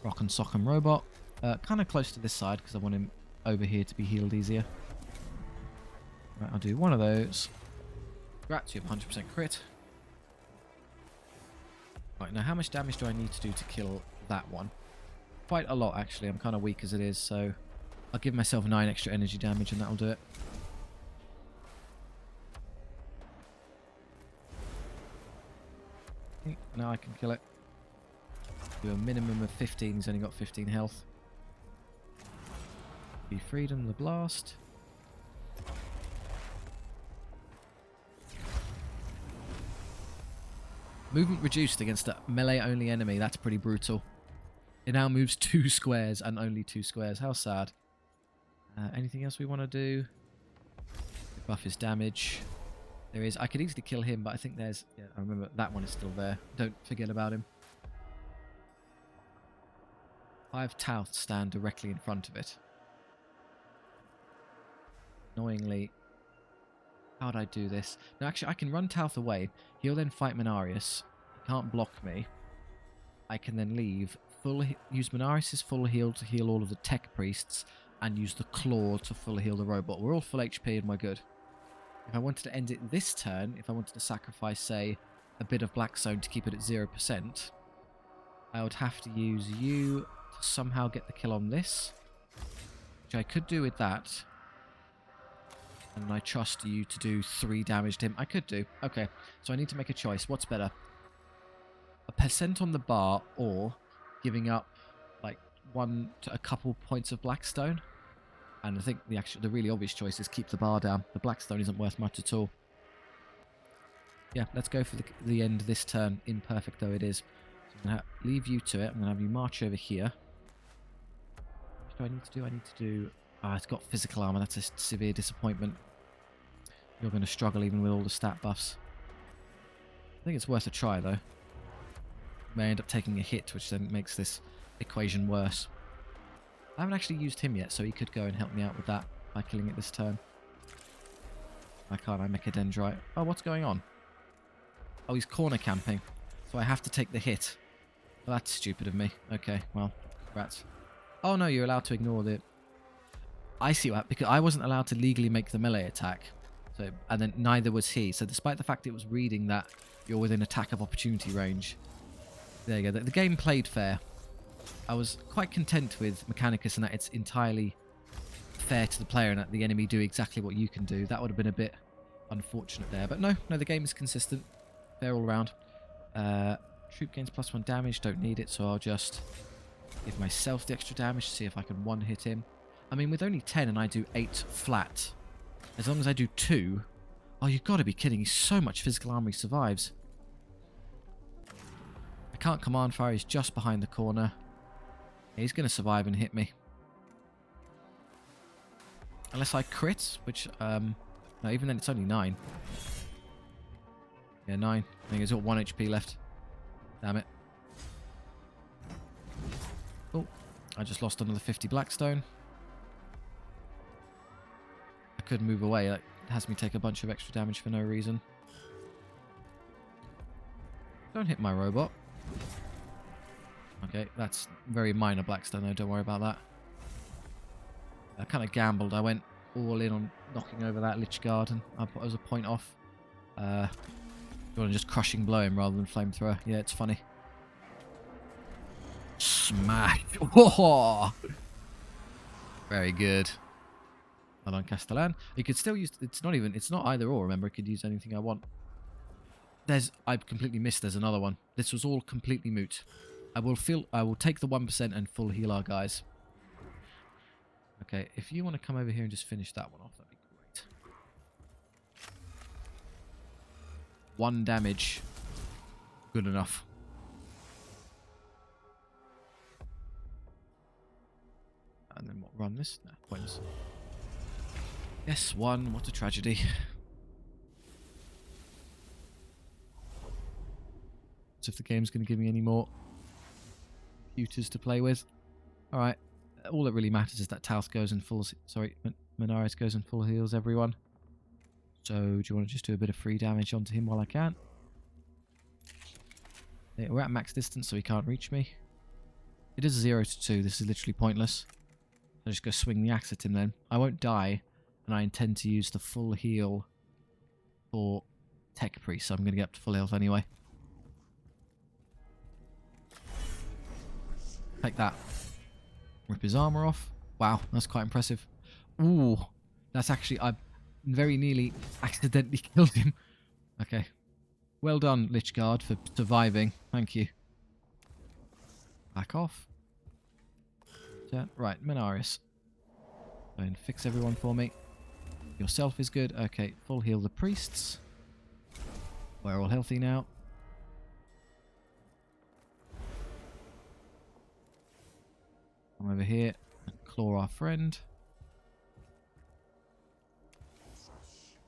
Rock and Sock'em Robot. Kind of close to this side, because I want him over here to be healed easier. Right, I'll do 1 of those. Congrats, you have 100% crit. Right, now how much damage do I need to do to kill that one? Quite a lot, actually. I'm kind of weak as it is, so I'll give myself 9 extra energy damage and that'll do it. Okay, now I can kill it. Do a minimum of 15, he's only got 15 health. Be Freedom, the blast. Movement reduced against a melee-only enemy. That's pretty brutal. It now moves 2 squares and only 2 squares. How sad. Anything else we want to do? Buff his damage. There is. I could easily kill him, but I think there's... Yeah, I remember that one is still there. Don't forget about him. 5 Tauth stand directly in front of it. Annoyingly... How would I do this? No, actually, I can run Tauth away. He'll then fight Menarius. He can't block me. I can then leave. Use Menarius' full heal to heal all of the tech priests, and use the claw to full heal the robot. We're all full HP and we're good. If I wanted to end it this turn, if I wanted to sacrifice, say, a bit of Black Zone to keep it at 0%, I would have to use you to somehow get the kill on this, which I could do with that. And I trust you to do 3 damage to him. I could do. Okay, so I need to make a choice. What's better? A percent on the bar or giving up like one to a couple points of Blackstone. And I think the really obvious choice is keep the bar down. The Blackstone isn't worth much at all. Yeah, let's go for the end of this turn, imperfect though it is. So I'm going to leave you to it. I'm going to have you march over here. What do I need to do? I need to do... Ah, it's got physical armor. That's a severe disappointment. You're going to struggle even with all the stat buffs. I think it's worth a try though. May end up taking a hit, which then makes this equation worse. I haven't actually used him yet, so he could go and help me out with that by killing it this turn. I can't, I make a dendrite. Oh, what's going on? Oh, he's corner camping, so I have to take the hit. Well, that's stupid of me. Okay, well, rats. Oh no, you're allowed to ignore the... I see what, because I wasn't allowed to legally make the melee attack. So, and then neither was he. So despite the fact it was reading that you're within attack of opportunity range. There you go. The game played fair. I was quite content with Mechanicus and that it's entirely fair to the player and that the enemy do exactly what you can do. That would have been a bit unfortunate there. But no, the game is consistent. Fair all round. Troop gains +1 damage. Don't need it, so I'll just give myself the extra damage to see if I can one-hit him. I mean, with only 10 and I do 8 flat, as long as I do 2... Oh, you've got to be kidding. He's so much physical armor, he survives. I can't command fire. He's just behind the corner. He's going to survive and hit me. Unless I crit, which... no, even then it's only 9. Yeah, 9. I think he's got 1 HP left. Damn it. Oh, I just lost another 50 Blackstone. I could move away. It has me take a bunch of extra damage for no reason. Don't hit my robot. Okay, that's very minor Blackstone though, don't worry about that. I kind of gambled. I went all in on knocking over that Lich Guard and I put as a point off. You want to just crushing blow him rather than flamethrower. Yeah, it's funny. Smash! Whoa! Very good. Well done, Castellan. You could still use... It's not either or, remember. I could use anything I want. I completely missed there's another one. This was all completely moot. I will take the 1% and full heal our guys. Okay, if you want to come over here and just finish that one off, that'd be great. 1 damage. Good enough. And then what, run this? No, pointless. Yes, 1. What a tragedy. So if the game's going to give me any more computers to play with. Alright. All that really matters is that Tauth goes in full... Sorry, Menaris goes in full heals, everyone. So, do you want to just do a bit of free damage onto him while I can? Yeah, we're at max distance, so he can't reach me. It is 0 to 2. This is literally pointless. I'll just go swing the axe at him then. I won't die, and I intend to use the full heal for Tech Priest, so I'm going to get up to full health anyway. Take that. Rip his armor off. Wow, that's quite impressive. Ooh, that's actually... I very nearly accidentally killed him. Okay. Well done, Lich Guard, for surviving. Thank you. Back off. Right, Menaris. Go and fix everyone for me. Yourself is good. Okay, full heal the priests. We're all healthy now. Come over here and claw our friend.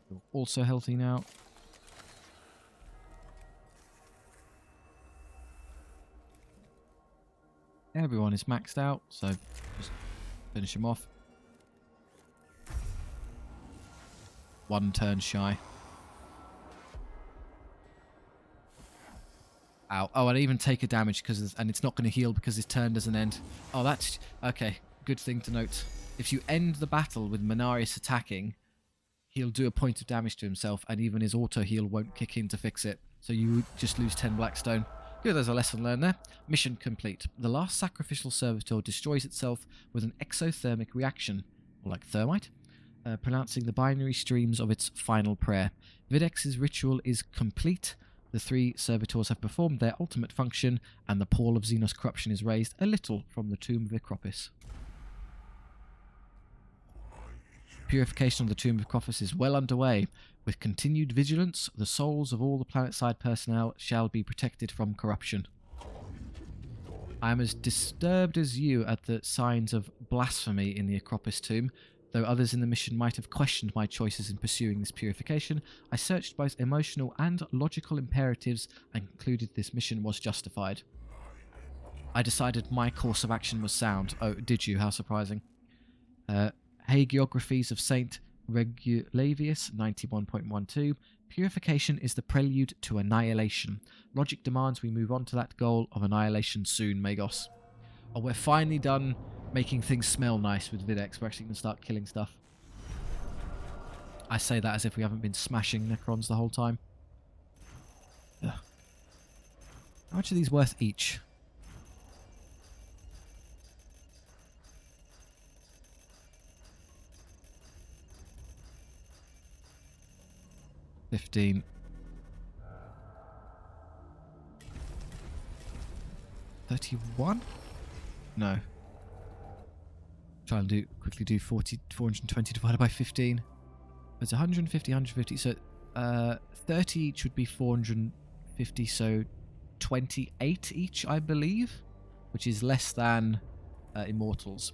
You're also healthy now. Everyone is maxed out, so just finish him off. 1 turn shy. Ow. Oh, I'd even take a damage and it's not going to heal because his turn doesn't end. Oh, that's... Okay, good thing to note. If you end the battle with Menaris attacking, he'll do a point of damage to himself and even his auto heal won't kick in to fix it. So you just lose 10 Blackstone. Good, there's a lesson learned there. Mission complete. The last sacrificial servitor destroys itself with an exothermic reaction, or like thermite, pronouncing the binary streams of its final prayer. Videx's ritual is complete. The 3 servitors have performed their ultimate function, and the pall of Xenos corruption is raised a little from the tomb of Icropis. Purification of the tomb of Icropis is well underway. With continued vigilance, the souls of all the planetside personnel shall be protected from corruption. I am as disturbed as you at the signs of blasphemy in the Icropis tomb. Though others in the mission might have questioned my choices in pursuing this purification, I searched both emotional and logical imperatives and concluded this mission was justified. I decided my course of action was sound. Oh, did you? How surprising. Hagiographies of Saint Regulavius 91.12. Purification is the prelude to annihilation. Logic demands we move on to that goal of annihilation soon, Magos. Oh, we're finally done making things smell nice with Videx. We're actually going to start killing stuff. I say that as if we haven't been smashing Necrons the whole time. Ugh. How much are these worth each? $15. $31? No. Try and quickly do 420 divided by 15. It's 150, 150. So 30 each would be 450. So 28 each, I believe, which is less than Immortals.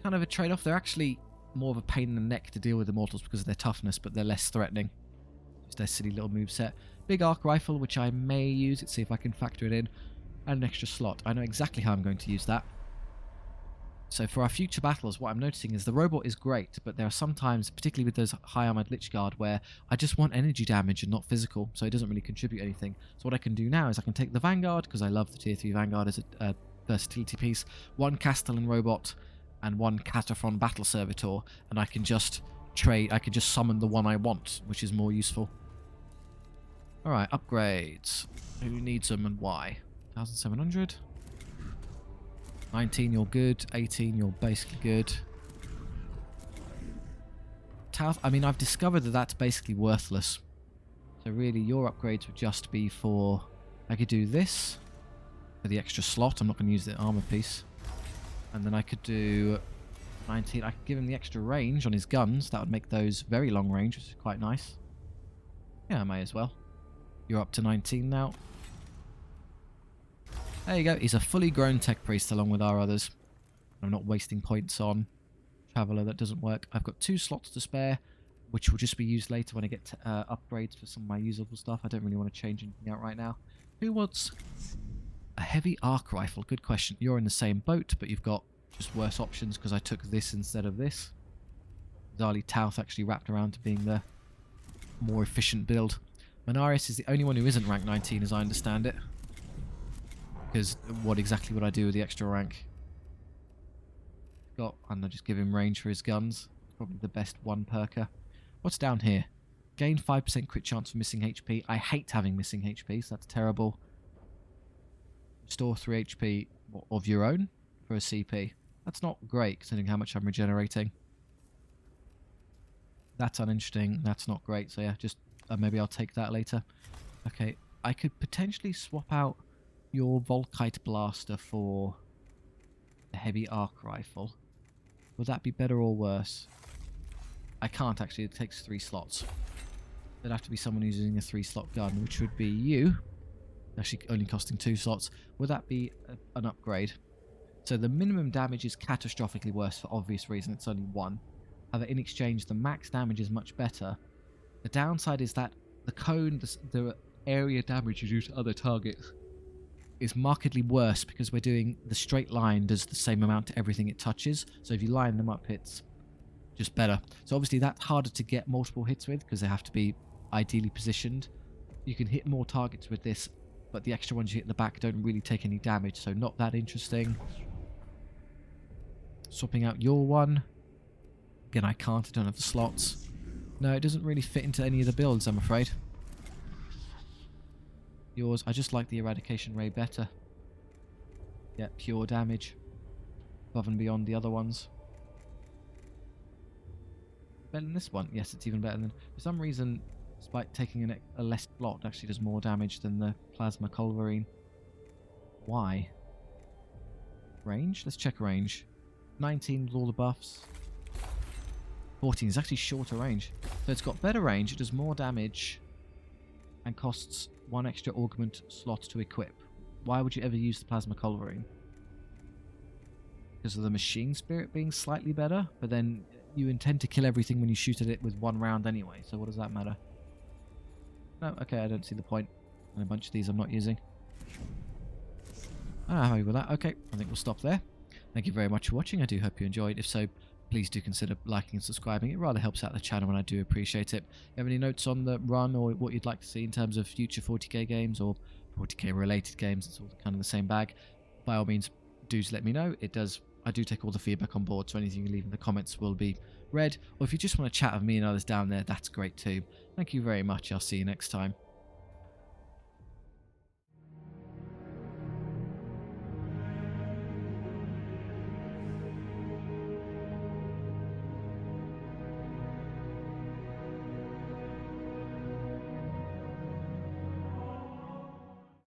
Kind of a trade-off. They're actually more of a pain in the neck to deal with Immortals because of their toughness, but they're less threatening. Just their silly little moveset. Big arc rifle, which I may use. Let's see if I can factor it in. And an extra slot. I know exactly how I'm going to use that. So for our future battles, what I'm noticing is the robot is great, but there are some times, particularly with those high armored Lich Guard, where I just want energy damage and not physical, so it doesn't really contribute anything. So what I can do now is I can take the Vanguard, because I love the Tier 3 Vanguard as a versatility piece, 1 Castellan robot and 1 Cataphron Battle Servitor, and I can just trade, I can just summon the one I want, which is more useful. Alright, upgrades. Who needs them and why? 1,700. 19, you're good. 18, you're basically good. I mean, I've discovered that that's basically worthless. So really, your upgrades would just be for... I could do this for the extra slot. I'm not going to use the armor piece. And then I could do 19. I could give him the extra range on his guns. That would make those very long range, which is quite nice. Yeah, I may as well. You're up to 19 now. There you go. He's a fully grown tech priest along with our others. I'm not wasting points on Traveller. That doesn't work. I've got 2 slots to spare, which will just be used later when I get to, upgrades for some of my usable stuff. I don't really want to change anything out right now. Who wants a heavy arc rifle? Good question. You're in the same boat, but you've got just worse options because I took this instead of this. Zali Tauth actually wrapped around to being the more efficient build. Manarius is the only one who isn't rank 19 as I understand it. Because what exactly would I do with the extra rank? And I'll just give him range for his guns. Probably the best one perker. What's down here? Gain 5% crit chance for missing HP. I hate having missing HP, so that's terrible. Restore 3 HP of your own for a CP. That's not great considering how much I'm regenerating. That's uninteresting. That's not great. So yeah, just maybe I'll take that later. Okay, I could potentially swap out your Volkite Blaster for a heavy arc rifle. Would that be better or worse? I can't actually, it takes 3 slots. There'd have to be someone who's using a 3-slot gun, which would be you. Actually only costing 2 slots. Would that be an upgrade? So the minimum damage is catastrophically worse for obvious reason, it's only 1. However, in exchange, the max damage is much better. The downside is that the cone, the area damage you do to other targets is markedly worse because we're doing the straight line does the same amount to everything it touches. So if you line them up, it's just better. So obviously that's harder to get multiple hits with because they have to be ideally positioned. You can hit more targets with this, but the extra ones you hit in the back don't really take any damage, so not that interesting. Swapping out your one. Again, I can't, I don't have the slots. No, it doesn't really fit into any of the builds, I'm afraid. Yours, I just like the Eradication Ray better. Yeah, pure damage. Above and beyond the other ones. Better than this one? Yes, it's even better than... For some reason, despite taking a less slot, actually does more damage than the plasma culverine. Why? Range? Let's check range. 19 with all the buffs. 14 is actually shorter range. So it's got better range, it does more damage, and costs 1 extra augment slot to equip. Why would you ever use the plasma culverine? Because of the machine spirit being slightly better, but then you intend to kill everything when you shoot at it with 1 round anyway, so what does that matter? No, okay, I don't see the point. And a bunch of these I'm not using. Happy with that. Okay, I think we'll stop there. Thank you very much for watching. I do hope you enjoyed. If so, please do consider liking and subscribing. It rather helps out the channel, and I do appreciate it. If you have any notes on the run or what you'd like to see in terms of future 40k games or 40k related games, it's all kind of the same bag, by all means, do let me know. I do take all the feedback on board, so anything you leave in the comments will be read. Or if you just want to chat with me and others down there, that's great too. Thank you very much. I'll see you next time.